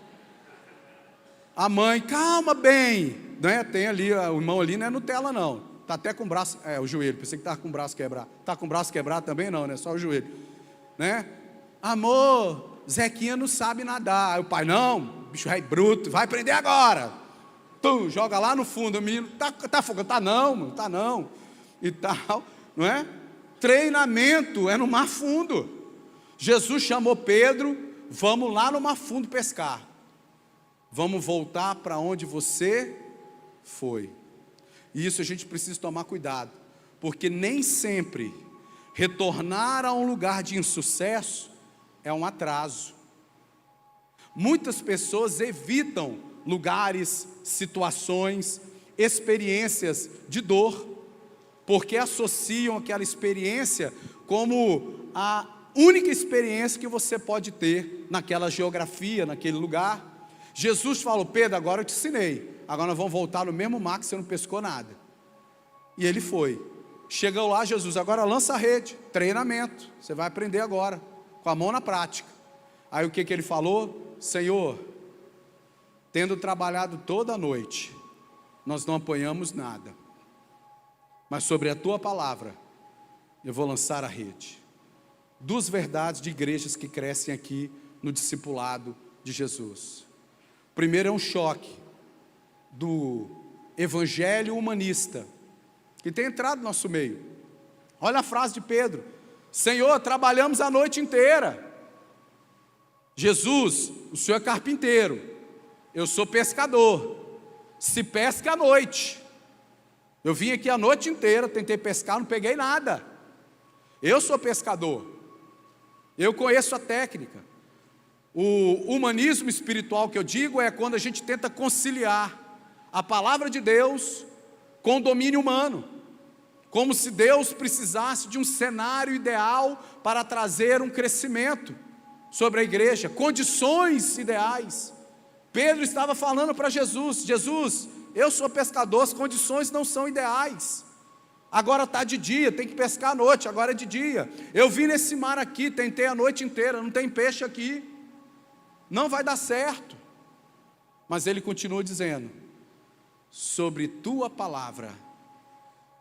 A mãe: calma, bem, né? Tem ali, o irmão ali não é Nutella não, está até com o braço, o joelho, pensei que estava com o braço quebrado. Está com o braço quebrado também não, né? Só o joelho, né? Amor, Zequinha não sabe nadar. Aí o pai: não, bicho é bruto, vai aprender agora. Joga lá no fundo. O menino: tá afogando? Tá não, e tal, não é? Treinamento é no mar fundo. Jesus chamou Pedro: vamos lá no mar fundo pescar. Vamos voltar para onde você foi. E isso a gente precisa tomar cuidado, porque nem sempre retornar a um lugar de insucesso é um atraso. Muitas pessoas evitam lugares, situações, experiências de dor, porque associam aquela experiência como a única experiência que você pode ter naquela geografia, naquele lugar. Jesus falou: Pedro, agora eu te ensinei, agora nós vamos voltar no mesmo mar que você não pescou nada. E ele foi. Chegou lá, Jesus, agora lança a rede, treinamento, você vai aprender agora, com a mão na prática. Aí o que ele falou? Senhor, tendo trabalhado toda a noite, nós não apanhamos nada, mas sobre a tua palavra, eu vou lançar a rede. Duas verdades de igrejas que crescem aqui no discipulado de Jesus. Primeiro é um choque do evangelho humanista, que tem entrado no nosso meio. Olha a frase de Pedro: Senhor, trabalhamos a noite inteira. Jesus, o Senhor é carpinteiro, eu sou pescador, se pesca à noite. Eu vim aqui a noite inteira, tentei pescar, não peguei nada. Eu sou pescador, eu conheço a técnica. O humanismo espiritual que eu digo é quando a gente tenta conciliar a palavra de Deus com o domínio humano, como se Deus precisasse de um cenário ideal para trazer um crescimento sobre a igreja, condições ideais. Pedro estava falando para Jesus: Jesus, eu sou pescador, as condições não são ideais. Agora está de dia, tem que pescar à noite, agora é de dia. Eu vim nesse mar aqui, tentei a noite inteira, não tem peixe aqui, não vai dar certo. Mas ele continua dizendo: sobre tua palavra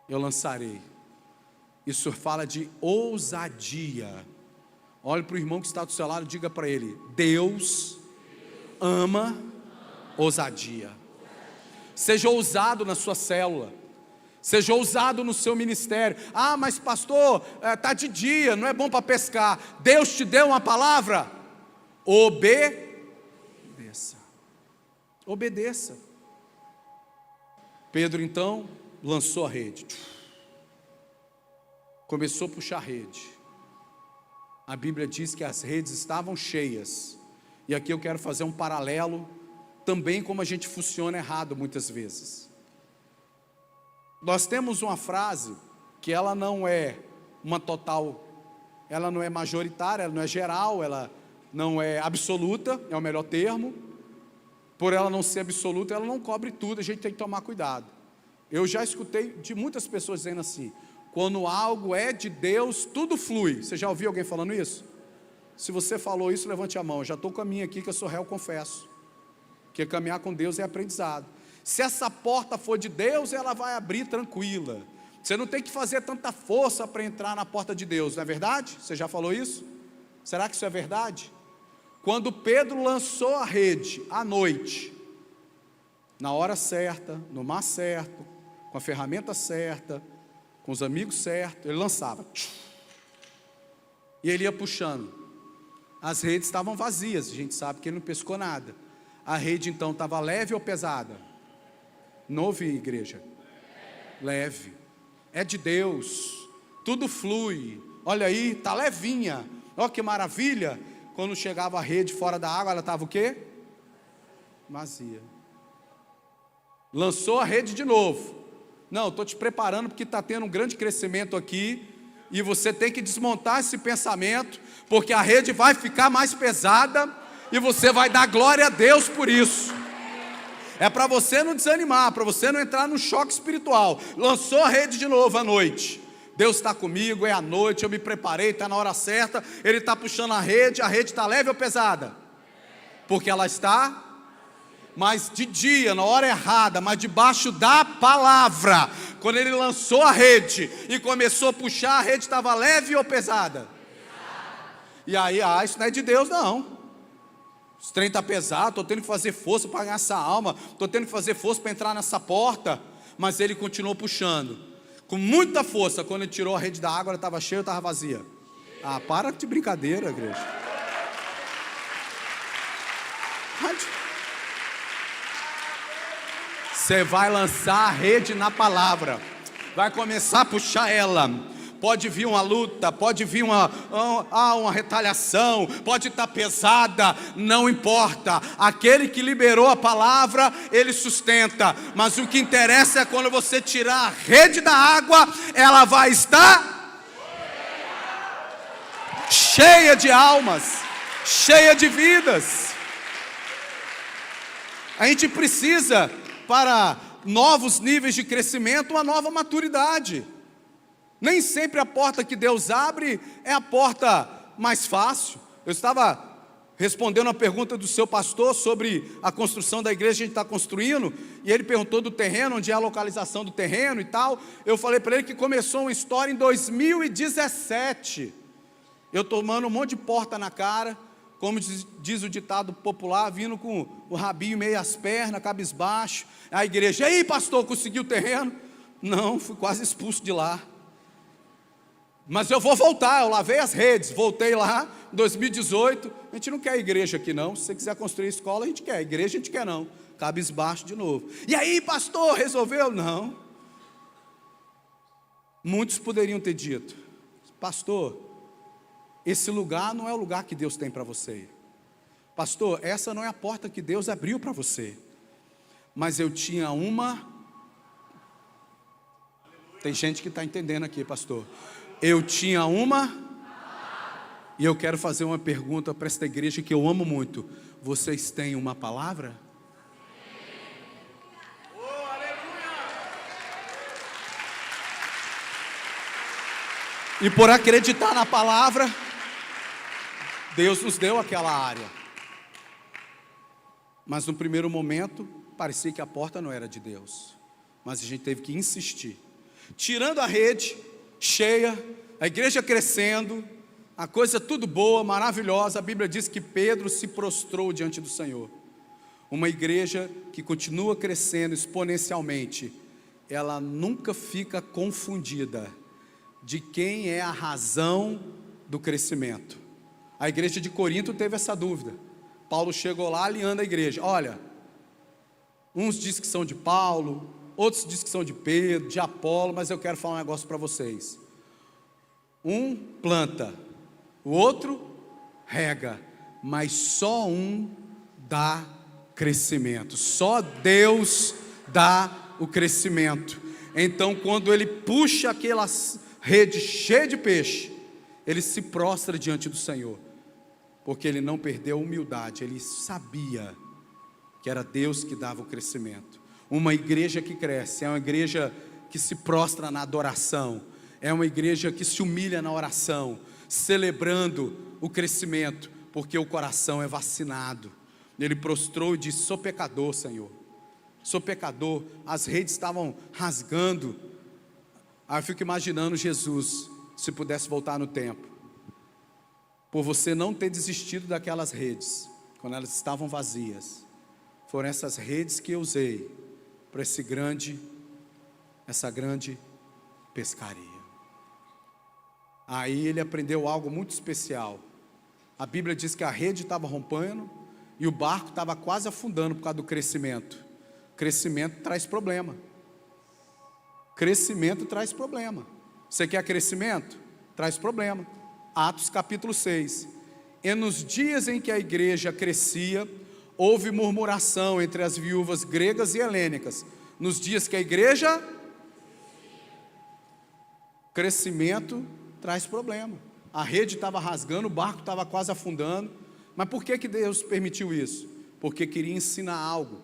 eu lançarei. Isso fala de ousadia. Olhe para o irmão que está do seu lado e diga para ele: Deus ama ousadia. Seja ousado na sua célula, seja ousado no seu ministério. Ah, mas pastor, está de dia, não é bom para pescar. Deus te deu uma palavra, obedeça. Obedeça. Pedro então lançou a rede, começou a puxar a rede. A Bíblia diz que as redes estavam cheias, e aqui eu quero fazer um paralelo, também como a gente funciona errado muitas vezes. Nós temos uma frase, que ela não é uma total, ela não é majoritária, ela não é geral, ela não é absoluta, é o melhor termo. Por ela não ser absoluta, ela não cobre tudo, a gente tem que tomar cuidado. Eu já escutei de muitas pessoas dizendo assim: quando algo é de Deus, tudo flui. Você já ouviu alguém falando isso? Se você falou isso, levante a mão. Eu já estou com a minha aqui, que eu sou réu, confesso. Porque caminhar com Deus é aprendizado. Se essa porta for de Deus, ela vai abrir tranquila. Você não tem que fazer tanta força para entrar na porta de Deus, não é verdade? Você já falou isso? Será que isso é verdade? Quando Pedro lançou a rede à noite, na hora certa, no mar certo, com a ferramenta certa, com os amigos certos, ele lançava. E ele ia puxando. As redes estavam vazias, a gente sabe que ele não pescou nada. A rede então estava leve ou pesada? Não ouvi, igreja? Leve. É de Deus, tudo flui. Olha aí, está levinha. Olha que maravilha. Quando chegava a rede fora da água, ela estava o quê? Vazia. Lançou a rede de novo. Não, estou te preparando porque está tendo um grande crescimento aqui, e você tem que desmontar esse pensamento, porque a rede vai ficar mais pesada, e você vai dar glória a Deus por isso. É para você não desanimar, para você não entrar no choque espiritual. Lançou a rede de novo à noite. Deus está comigo, é à noite, eu me preparei, está na hora certa. Ele está puxando a rede está leve ou pesada? Porque ela está, mas de dia, na hora errada, mas debaixo da palavra. Quando ele lançou a rede e começou a puxar, a rede estava leve ou pesada? E aí, isso não é de Deus não. Esse trem está pesado, estou tendo que fazer força para ganhar essa alma, estou tendo que fazer força para entrar nessa porta. Mas ele continuou puxando com muita força. Quando ele tirou a rede da água, ela estava cheia ou estava vazia? Para de brincadeira, igreja. Você vai lançar a rede na palavra, vai começar a puxar ela. Pode vir uma luta, pode vir uma retaliação, pode estar pesada, não importa. Aquele que liberou a palavra, ele sustenta. Mas o que interessa é quando você tirar a rede da água, ela vai estar cheia de almas, cheia de vidas. A gente precisa, para novos níveis de crescimento, uma nova maturidade. Nem sempre a porta que Deus abre é a porta mais fácil. Eu estava respondendo uma pergunta do seu pastor sobre a construção da igreja que a gente está construindo, e ele perguntou do terreno, onde é a localização do terreno e tal. Eu falei para ele que começou uma história em 2017, eu tomando um monte de porta na cara, como diz o ditado popular, vindo com o rabinho meio às pernas, cabisbaixo, a igreja, e aí pastor, conseguiu o terreno? Não, fui quase expulso de lá. Mas eu vou voltar, eu lavei as redes, voltei lá em 2018, a gente não quer igreja aqui não, se você quiser construir escola a gente quer, igreja a gente quer não, cabisbaixo de novo. E aí pastor, resolveu? Não. Muitos poderiam ter dito, pastor, esse lugar não é o lugar que Deus tem para você. Pastor, essa não é a porta que Deus abriu para você. Mas eu tinha uma... Tem gente que está entendendo aqui, pastor. Eu tinha uma... E eu quero fazer uma pergunta para esta igreja que eu amo muito. Vocês têm uma palavra? E por acreditar na palavra, Deus nos deu aquela área. Mas no primeiro momento, parecia que a porta não era de Deus. Mas a gente teve que insistir. Tirando a rede cheia, a igreja crescendo, a coisa tudo boa, maravilhosa. A Bíblia diz que Pedro se prostrou diante do Senhor. Uma igreja que continua crescendo exponencialmente, ela nunca fica confundida de quem é a razão do crescimento. A igreja de Corinto teve essa dúvida. Paulo chegou lá alinhando a igreja. Olha, uns dizem que são de Paulo, outros dizem que são de Pedro, de Apolo, mas eu quero falar um negócio para vocês. Um planta, o outro rega, mas só um dá crescimento. Só Deus dá o crescimento. Então, quando ele puxa aquelas redes cheias de peixe, ele se prostra diante do Senhor, porque ele não perdeu a humildade, ele sabia que era Deus que dava o crescimento. Uma igreja que cresce é uma igreja que se prostra na adoração, é uma igreja que se humilha na oração, celebrando o crescimento, porque o coração é vacinado. Ele prostrou e disse: sou pecador, Senhor, sou pecador. As redes estavam rasgando. Aí eu fico imaginando Jesus, se pudesse voltar no tempo, por você não ter desistido daquelas redes, quando elas estavam vazias. Foram essas redes que eu usei para essa grande pescaria. Aí ele aprendeu algo muito especial. A Bíblia diz que a rede estava rompendo e o barco estava quase afundando por causa do crescimento. Crescimento traz problema. Crescimento traz problema. Você quer crescimento? Traz problema. Atos capítulo 6. E nos dias em que a igreja crescia, houve murmuração entre as viúvas gregas e helênicas. Nos dias que a igreja... Crescimento traz problema. A rede estava rasgando, o barco estava quase afundando. Mas por que Deus permitiu isso? Porque queria ensinar algo.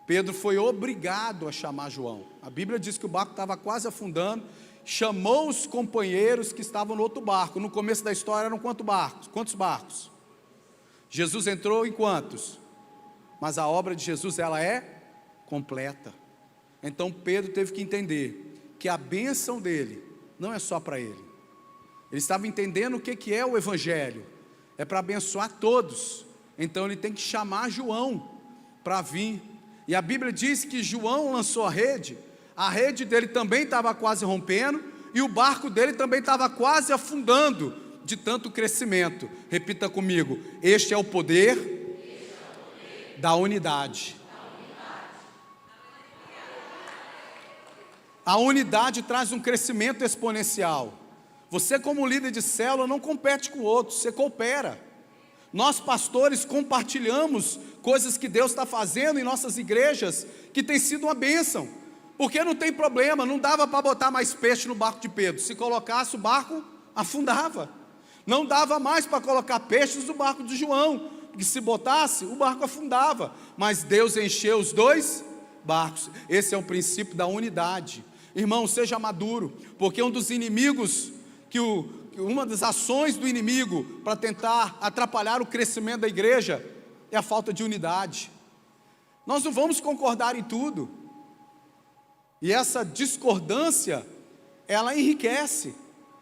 Pedro foi obrigado a chamar João. A Bíblia diz que o barco estava quase afundando, chamou os companheiros que estavam no outro barco. No começo da história eram quantos barcos? Jesus entrou em quantos? Mas a obra de Jesus, ela é completa. Então Pedro teve que entender que a bênção dele não é só para ele. Ele estava entendendo o que é o Evangelho. É para abençoar todos. Então ele tem que chamar João para vir. E a Bíblia diz que João lançou a rede dele também estava quase rompendo, e o barco dele também estava quase afundando, de tanto crescimento. Repita comigo: este é o poder da unidade. A unidade traz um crescimento exponencial. Você, como líder de célula, não compete com o outro, você coopera. Nós pastores compartilhamos coisas que Deus está fazendo em nossas igrejas, que tem sido uma bênção, porque não tem problema. Não dava para botar mais peixe no barco de Pedro, se colocasse o barco afundava. Não dava mais para colocar peixes no barco de João, porque se botasse o barco afundava. Mas Deus encheu os dois barcos. Esse é o princípio da unidade. Irmão, seja maduro, porque um dos inimigos, uma das ações do inimigo para tentar atrapalhar o crescimento da igreja é a falta de unidade. Nós não vamos concordar em tudo, e essa discordância, ela enriquece.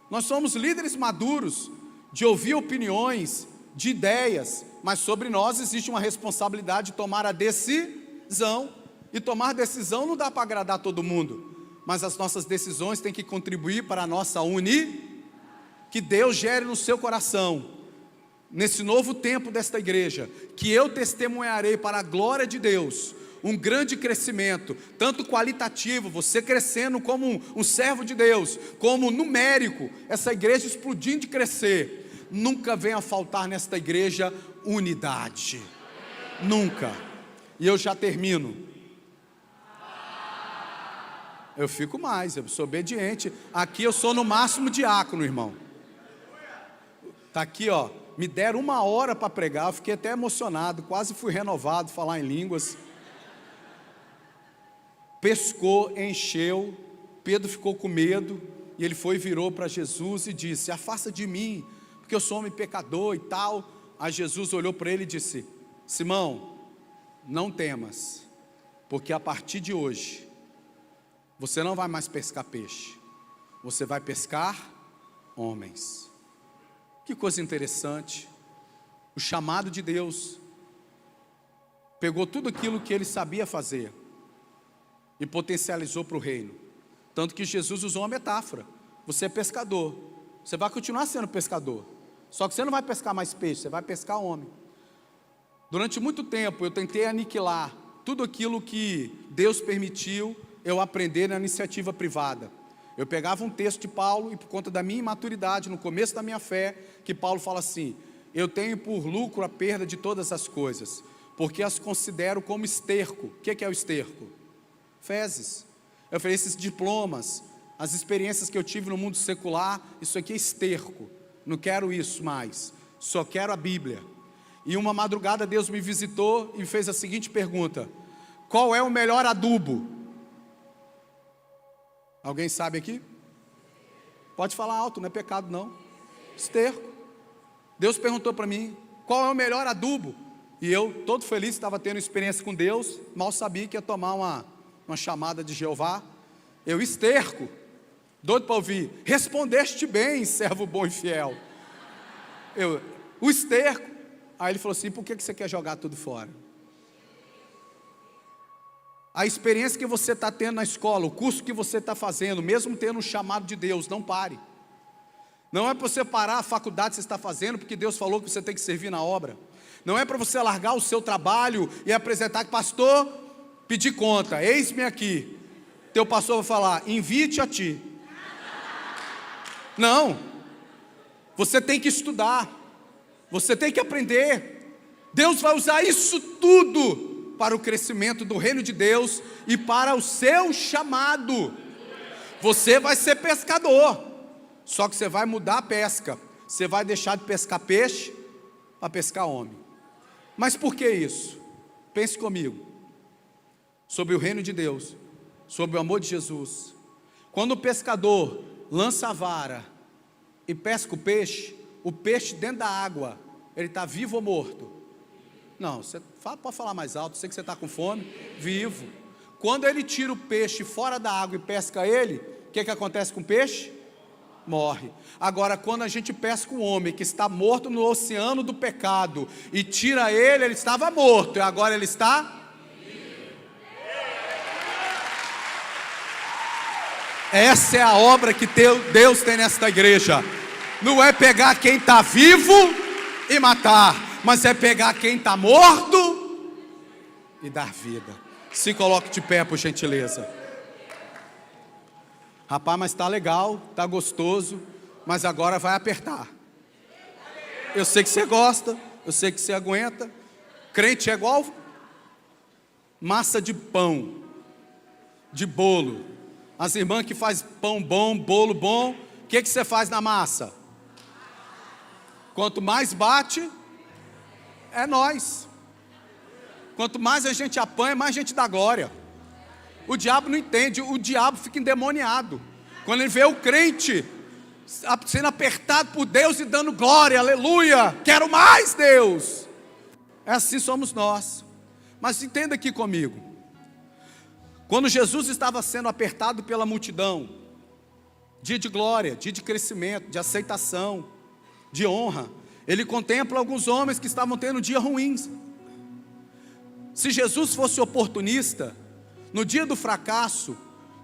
Nós somos líderes maduros, de ouvir opiniões, de ideias, mas sobre nós existe uma responsabilidade de tomar a decisão, e tomar decisão não dá para agradar todo mundo, mas as nossas decisões têm que contribuir para a nossa que Deus gere no seu coração, nesse novo tempo desta igreja, que eu testemunharei para a glória de Deus, um grande crescimento, tanto qualitativo, você crescendo como um servo de Deus, como numérico, essa igreja explodindo de crescer. Nunca venha a faltar nesta igreja unidade, nunca. E eu já termino. Eu fico mais, eu sou obediente. Aqui eu sou no máximo diácono, irmão. Está aqui, ó, me deram 1 hora para pregar, eu fiquei até emocionado, quase fui renovado, falar em línguas. Pescou, encheu, Pedro ficou com medo, e ele virou para Jesus e disse: afasta de mim, porque eu sou homem pecador e tal. Aí Jesus olhou para ele e disse: Simão, não temas, porque a partir de hoje, você não vai mais pescar peixe, você vai pescar homens. Que coisa interessante, o chamado de Deus, pegou tudo aquilo que ele sabia fazer, e potencializou para o reino, tanto que Jesus usou uma metáfora: você é pescador, você vai continuar sendo pescador, só que você não vai pescar mais peixe, você vai pescar homem. Durante muito tempo eu tentei aniquilar tudo aquilo que Deus permitiu eu aprender na iniciativa privada. Eu pegava um texto de Paulo, e por conta da minha imaturidade, no começo da minha fé, que Paulo fala assim: eu tenho por lucro a perda de todas as coisas, porque as considero como esterco. O que é o esterco? Fezes. Eu falei, esses diplomas, as experiências que eu tive no mundo secular, isso aqui é esterco, não quero isso mais, só quero a Bíblia. E uma madrugada Deus me visitou e fez a seguinte pergunta: qual é o melhor adubo? Alguém sabe aqui? Pode falar alto, não é pecado não. Esterco. Deus perguntou para mim, qual é o melhor adubo? E eu, todo feliz, estava tendo experiência com Deus, mal sabia que ia tomar uma chamada de Jeová. Eu, esterco, doido para ouvir: respondeste bem, servo bom e fiel. O esterco. Aí ele falou assim: por que você quer jogar tudo fora? A experiência que você está tendo na escola, o curso que você está fazendo, mesmo tendo um chamado de Deus, não pare. Não é para você parar a faculdade que você está fazendo, porque Deus falou que você tem que servir na obra. Não é para você largar o seu trabalho e apresentar que, pastor, pedir conta, eis-me aqui. Teu pastor vai falar: invite a ti. Não, você tem que estudar, você tem que aprender. Deus vai usar isso tudo para o crescimento do reino de Deus e para o seu chamado. Você vai ser pescador, só que você vai mudar a pesca. Você vai deixar de pescar peixe para pescar homem. Mas por que isso? Pense comigo, sobre o reino de Deus, sobre o amor de Jesus. Quando o pescador lança a vara e pesca o peixe dentro da água, ele está vivo ou morto? Não, você pode falar mais alto, sei que você está com fome. Vivo. Quando ele tira o peixe fora da água e pesca ele, o que acontece com o peixe? Morre. Agora, quando a gente pesca um homem que está morto no oceano do pecado e tira ele estava morto, e agora ele está? Essa é a obra que Deus tem nesta igreja. Não é pegar quem está vivo e matar, mas é pegar quem está morto e dar vida. Se coloque de pé, por gentileza. Rapaz, mas está legal, está gostoso, mas agora vai apertar. Eu sei que você gosta, eu sei que você aguenta. Crente é igual massa de pão, de bolo. As irmãs que fazem pão bom, bolo bom, o que você faz na massa? Quanto mais bate, é nós. Quanto mais a gente apanha, mais a gente dá glória. O diabo não entende, o diabo fica endemoniado quando ele vê o crente sendo apertado por Deus e dando glória, aleluia, quero mais Deus. É assim somos nós. Mas entenda aqui comigo, quando Jesus estava sendo apertado pela multidão, dia de glória, dia de crescimento, de aceitação, de honra, ele contempla alguns homens que estavam tendo dias ruins. Se Jesus fosse oportunista, no dia do fracasso,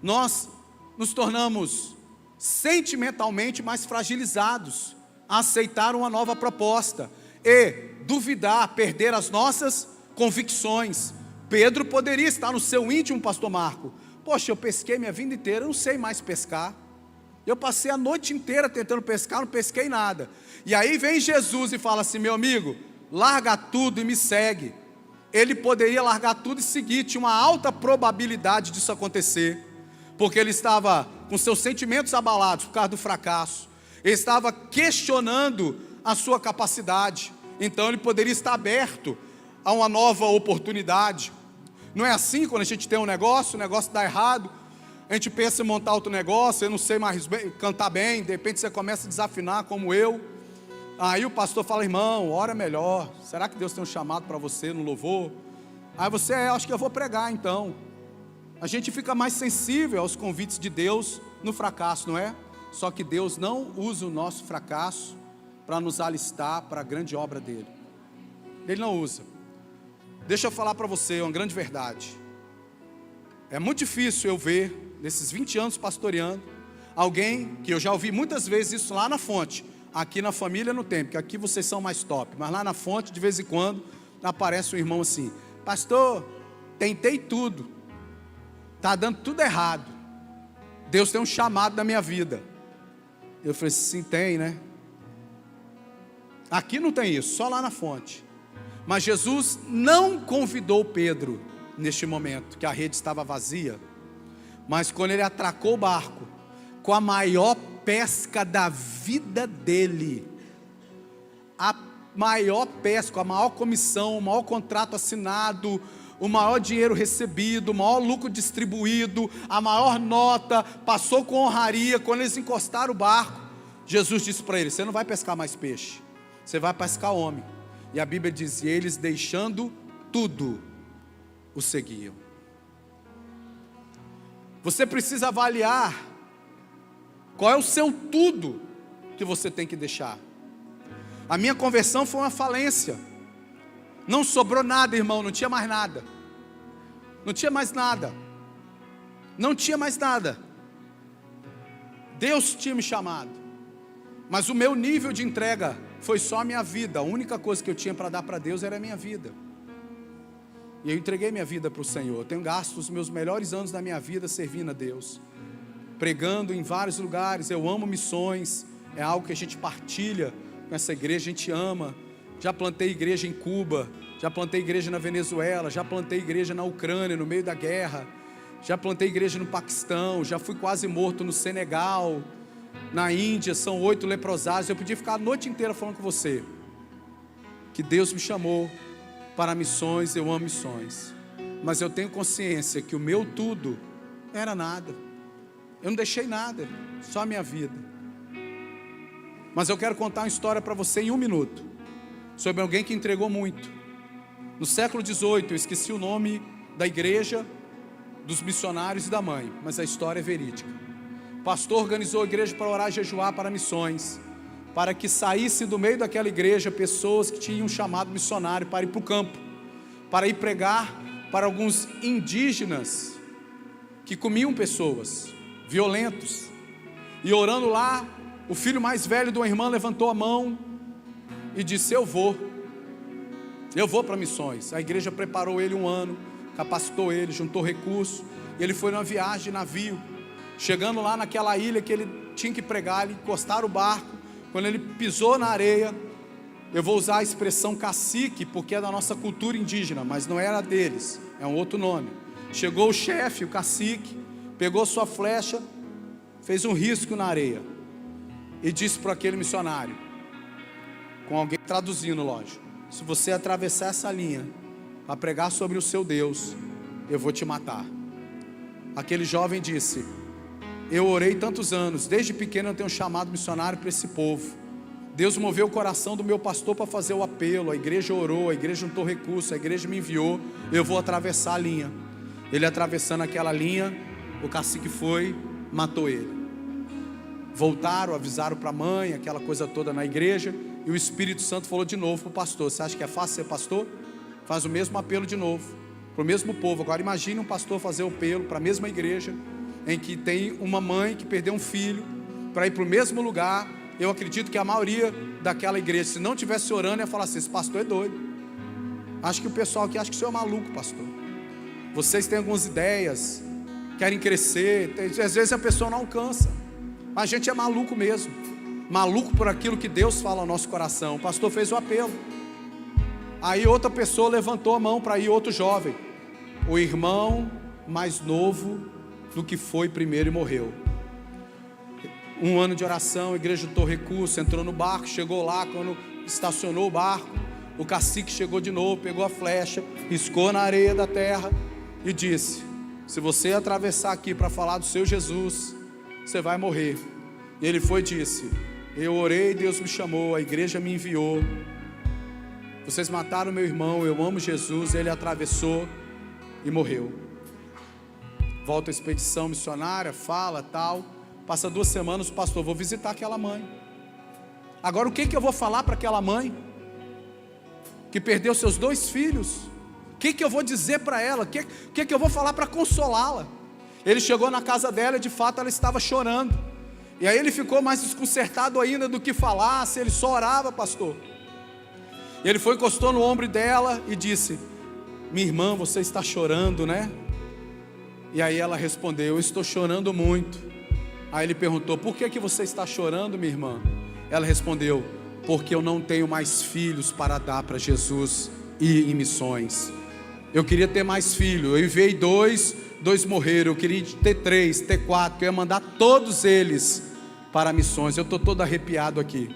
nós nos tornamos sentimentalmente mais fragilizados a aceitar uma nova proposta e duvidar, perder as nossas convicções. Pedro poderia estar no seu íntimo, pastor Marco: poxa, eu pesquei minha vida inteira, eu não sei mais pescar. Eu passei a noite inteira tentando pescar, não pesquei nada. E aí vem Jesus e fala assim: meu amigo, larga tudo e me segue. Ele poderia largar tudo e seguir, tinha uma alta probabilidade disso acontecer, porque ele estava com seus sentimentos abalados por causa do fracasso, ele estava questionando a sua capacidade, então ele poderia estar aberto a uma nova oportunidade. Não é assim quando a gente tem um negócio, o negócio dá errado, a gente pensa em montar outro negócio, eu não sei mais cantar bem, de repente você começa a desafinar como eu. Aí o pastor fala: irmão, ora melhor, será que Deus tem um chamado para você no louvor? Aí você: acho que eu vou pregar então. A gente fica mais sensível aos convites de Deus no fracasso, não é? Só que Deus não usa o nosso fracasso para nos alistar para a grande obra dele. Ele não usa. Deixa eu falar para você uma grande verdade. É muito difícil eu ver, nesses 20 anos pastoreando, alguém que eu já ouvi muitas vezes isso lá na fonte. Aqui na família não tem, porque aqui vocês são mais top, mas lá na fonte, de vez em quando, aparece um irmão assim: pastor, tentei tudo, está dando tudo errado, Deus tem um chamado na minha vida. Eu falei: sim, tem, né? Aqui não tem isso, só lá na fonte. Mas Jesus não convidou Pedro neste momento, que a rede estava vazia, mas quando ele atracou o barco, com a maior pesca da vida dele, a maior pesca, a maior comissão, o maior contrato assinado, o maior dinheiro recebido, o maior lucro distribuído, a maior nota, passou com honraria. Quando eles encostaram o barco, Jesus disse para ele: você não vai pescar mais peixe, você vai pescar homem. E a Bíblia diz: e eles, deixando tudo, o seguiam. Você precisa avaliar qual é o seu tudo que você tem que deixar. A minha conversão foi uma falência. Não sobrou nada, irmão, não tinha mais nada. Não tinha mais nada. Não tinha mais nada. Deus tinha me chamado, mas o meu nível de entrega foi só a minha vida. A única coisa que eu tinha para dar para Deus era a minha vida. E eu entreguei minha vida para o Senhor. Eu tenho gasto os meus melhores anos da minha vida servindo a Deus, pregando em vários lugares. Eu amo missões, é algo que a gente partilha com essa igreja, a gente ama. Já plantei igreja em Cuba, já plantei igreja na Venezuela, já plantei igreja na Ucrânia, no meio da guerra, já plantei igreja no Paquistão, já fui quase morto no Senegal, na Índia, são 8 leprosários. Eu podia ficar a noite inteira falando com você, que Deus me chamou para missões, eu amo missões, mas eu tenho consciência que o meu tudo era nada. Eu não deixei nada, só a minha vida. Mas eu quero contar uma história para você em 1 minuto, sobre alguém que entregou muito. No século XVIII, eu esqueci o nome da igreja, dos missionários e da mãe, mas a história é verídica. O pastor organizou a igreja para orar e jejuar para missões, para que saísse do meio daquela igreja pessoas que tinham um chamado missionário para ir para o campo, para ir pregar para alguns indígenas que comiam pessoas, violentos. E orando lá, o filho mais velho de uma irmã levantou a mão e disse: eu vou para missões. A igreja preparou ele 1 ano, capacitou ele, juntou recursos, e ele foi numa viagem de navio. Chegando lá naquela ilha que ele tinha que pregar, ele encostaram o barco. Quando ele pisou na areia, eu vou usar a expressão cacique, porque é da nossa cultura indígena, mas não era deles, é um outro nome. Chegou o chefe, o cacique, pegou sua flecha, fez um risco na areia e disse para aquele missionário, com alguém traduzindo, lógico: se você atravessar essa linha para pregar sobre o seu Deus, eu vou te matar. Aquele jovem disse: eu orei tantos anos, desde pequeno eu tenho chamado missionário para esse povo. Deus moveu o coração do meu pastor para fazer o apelo, a igreja orou, a igreja juntou recursos, a igreja me enviou, eu vou atravessar a linha. Ele atravessando aquela linha, o cacique foi, matou ele. Voltaram, avisaram para a mãe, aquela coisa toda na igreja, e o Espírito Santo falou de novo para o pastor: você acha que é fácil ser pastor? Faz o mesmo apelo de novo, para o mesmo povo. Agora imagine um pastor fazer o apelo para a mesma igreja, em que tem uma mãe que perdeu um filho, para ir para o mesmo lugar. Eu acredito que a maioria daquela igreja, se não tivesse orando, ia falar assim: esse pastor é doido. Acho que o pessoal aqui acha que o senhor é maluco, pastor. Vocês têm algumas ideias, querem crescer, às vezes a pessoa não alcança. A gente é maluco mesmo, maluco por aquilo que Deus fala ao nosso coração. O pastor fez o apelo. Aí outra pessoa levantou a mão para ir, outro jovem, o irmão mais novo do que foi primeiro e morreu. Um ano de oração, a igreja juntou recurso, entrou no barco, chegou lá. Quando estacionou o barco, o cacique chegou de novo, pegou a flecha, riscou na areia da terra e disse: se você atravessar aqui para falar do seu Jesus, você vai morrer. E ele foi e disse: eu orei, Deus me chamou, a igreja me enviou, vocês mataram meu irmão, eu amo Jesus. Ele atravessou e morreu. Volta a expedição missionária, fala tal. Passa 2 semanas, o pastor: vou visitar aquela mãe. Agora o que eu vou falar para aquela mãe que perdeu seus 2 filhos? O que eu vou dizer para ela? O que eu vou falar para consolá-la? Ele chegou na casa dela e de fato ela estava chorando. E aí ele ficou mais desconcertado ainda do que falar, se ele só orava, pastor. E ele foi, encostou no ombro dela e disse: minha irmã, você está chorando, né? E aí ela respondeu: eu estou chorando muito. Aí ele perguntou: por que você está chorando, minha irmã? Ela respondeu: porque eu não tenho mais filhos para dar para Jesus e em missões. Eu queria ter mais filhos, eu enviei 2 morreram, eu queria ter 3, ter 4, que eu ia mandar todos eles para missões. Eu estou todo arrepiado aqui.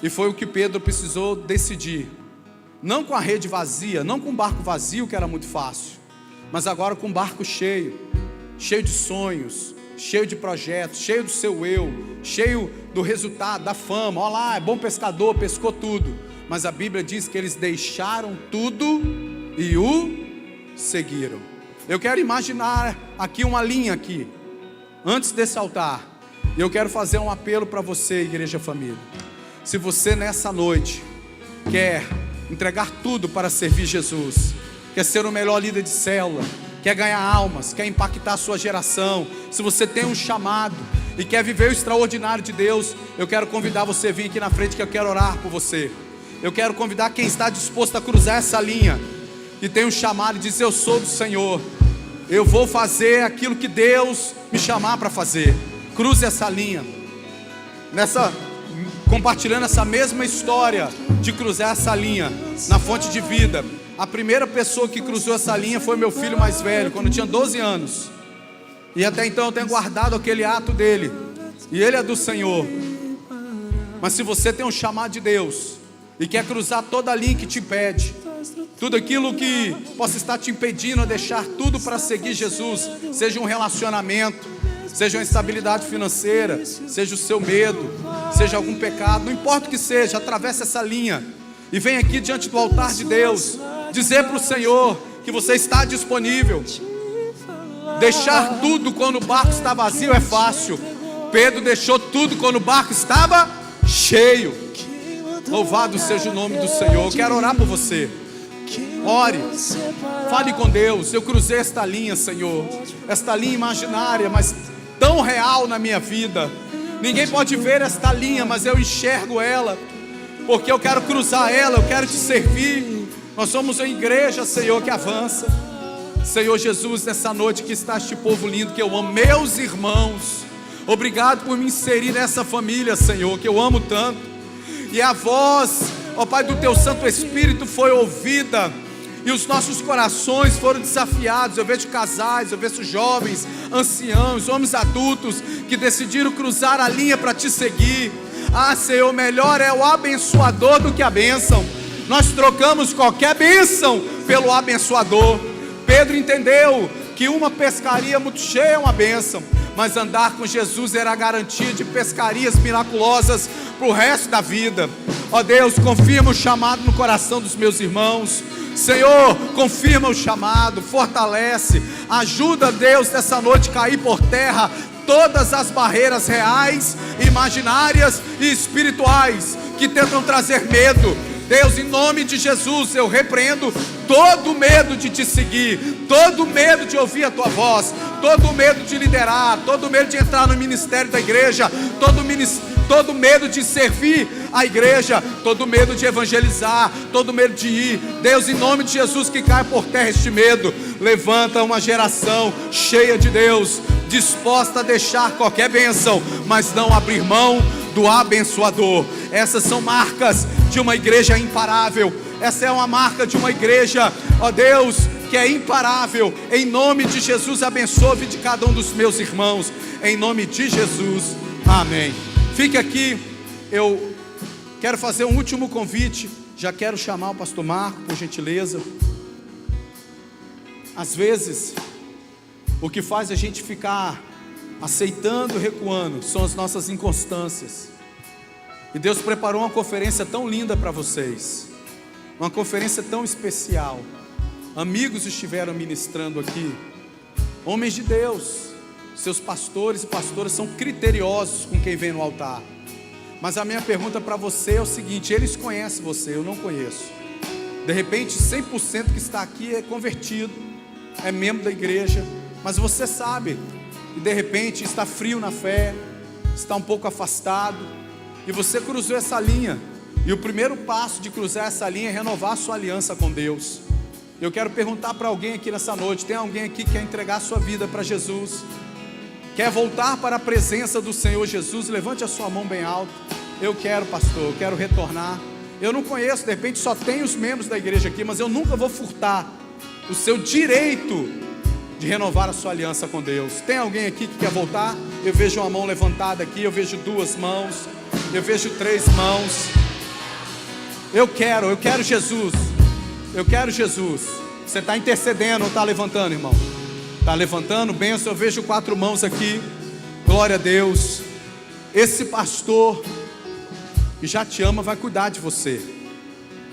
E foi o que Pedro precisou decidir, não com a rede vazia, não com o barco vazio, que era muito fácil, mas agora com o barco cheio de sonhos, cheio de projetos, cheio do seu eu, cheio do resultado, da fama. Olha lá, é bom pescador, pescou tudo. Mas a Bíblia diz que eles deixaram tudo e o seguiram. Eu quero imaginar aqui uma linha aqui, antes desse altar. E eu quero fazer um apelo para você, igreja família. Se você nessa noite quer entregar tudo para servir Jesus, quer ser o melhor líder de célula, quer ganhar almas, quer impactar a sua geração, se você tem um chamado e quer viver o extraordinário de Deus, eu quero convidar você a vir aqui na frente, que eu quero orar por você. Eu quero convidar quem está disposto a cruzar essa linha e tem um chamado e diz: eu sou do Senhor, eu vou fazer aquilo que Deus me chamar para fazer. Cruze essa linha, compartilhando essa mesma história de cruzar essa linha na fonte de vida. A primeira pessoa que cruzou essa linha foi meu filho mais velho, quando tinha 12 anos. E até então eu tenho guardado aquele ato dele. E ele é do Senhor. Mas se você tem um chamado de Deus e quer cruzar toda a linha que te impede, tudo aquilo que possa estar te impedindo a deixar tudo para seguir Jesus, seja um relacionamento, seja uma instabilidade financeira, seja o seu medo, seja algum pecado, não importa o que seja, atravesse essa linha e vem aqui diante do altar de Deus dizer para o Senhor que você está disponível. Deixar tudo quando o barco está vazio é fácil. Pedro deixou tudo quando o barco estava cheio. Louvado seja o nome do Senhor. Eu quero orar por você. Ore, fale com Deus. Eu cruzei esta linha, Senhor, esta linha imaginária, mas tão real na minha vida. Ninguém pode ver esta linha, mas eu enxergo ela, porque eu quero cruzar ela, eu quero te servir. Nós somos uma igreja, Senhor, que avança. Senhor Jesus, nessa noite que está este povo lindo que eu amo, meus irmãos, obrigado por me inserir nessa família, Senhor, que eu amo tanto. E a voz, ó Pai, do Teu Santo Espírito foi ouvida, e os nossos corações foram desafiados. Eu vejo casais, eu vejo jovens, anciãos, homens adultos que decidiram cruzar a linha para Te seguir. Ah, Senhor, melhor é o abençoador do que a bênção. Nós trocamos qualquer bênção pelo abençoador. Pedro entendeu que uma pescaria muito cheia é uma bênção, mas andar com Jesus era a garantia de pescarias miraculosas para o resto da vida. Ó Deus, confirma o chamado no coração dos meus irmãos. Senhor, confirma o chamado, fortalece, ajuda, Deus, nessa noite cair por terra todas as barreiras reais, imaginárias e espirituais que tentam trazer medo. Deus, em nome de Jesus, eu repreendo todo medo de te seguir, todo medo de ouvir a tua voz, todo medo de liderar, todo medo de entrar no ministério da igreja, todo medo de servir a igreja, todo medo de evangelizar, todo medo de ir. Deus, em nome de Jesus, que caia por terra este medo. Levanta uma geração cheia de Deus, disposta a deixar qualquer bênção, mas não abrir mão do abençoador. Essas são marcas de uma igreja imparável. Essa é uma marca de uma igreja, ó Deus, que é imparável. Em nome de Jesus, abençoe a vida de cada um dos meus irmãos. Em nome de Jesus, amém. Fique aqui, eu quero fazer um último convite. Já quero chamar o pastor Marco, por gentileza. Às vezes, o que faz a gente ficar aceitando, recuando, são as nossas inconstâncias. E Deus preparou uma conferência tão linda para vocês, uma conferência tão especial. Amigos estiveram ministrando aqui, homens de Deus. Seus pastores e pastoras são criteriosos com quem vem no altar. Mas a minha pergunta para você é o seguinte: eles conhecem você, eu não conheço. De repente 100% que está aqui é convertido, é membro da igreja, mas você sabe, e de repente está frio na fé, está um pouco afastado, e você cruzou essa linha, e o primeiro passo de cruzar essa linha é renovar a sua aliança com Deus. Eu quero perguntar para alguém aqui nessa noite: tem alguém aqui que quer entregar a sua vida para Jesus? Quer voltar para a presença do Senhor Jesus? Levante a sua mão bem alto. Eu quero, pastor, eu quero retornar. Eu não conheço, de repente só tem os membros da igreja aqui, mas eu nunca vou furtar o seu direito de renovar a sua aliança com Deus. Tem alguém aqui que quer voltar? Eu vejo uma mão levantada aqui, eu vejo 2 mãos, eu vejo 3 mãos. Eu quero Jesus. Eu quero Jesus. Você está intercedendo ou está levantando, irmão? Está levantando, benção. Eu vejo 4 mãos aqui. Glória a Deus. Esse pastor que já te ama vai cuidar de você.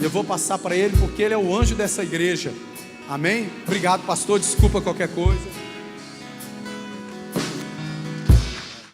E eu vou passar para ele, porque ele é o anjo dessa igreja. Amém? Obrigado, pastor. Desculpa qualquer coisa.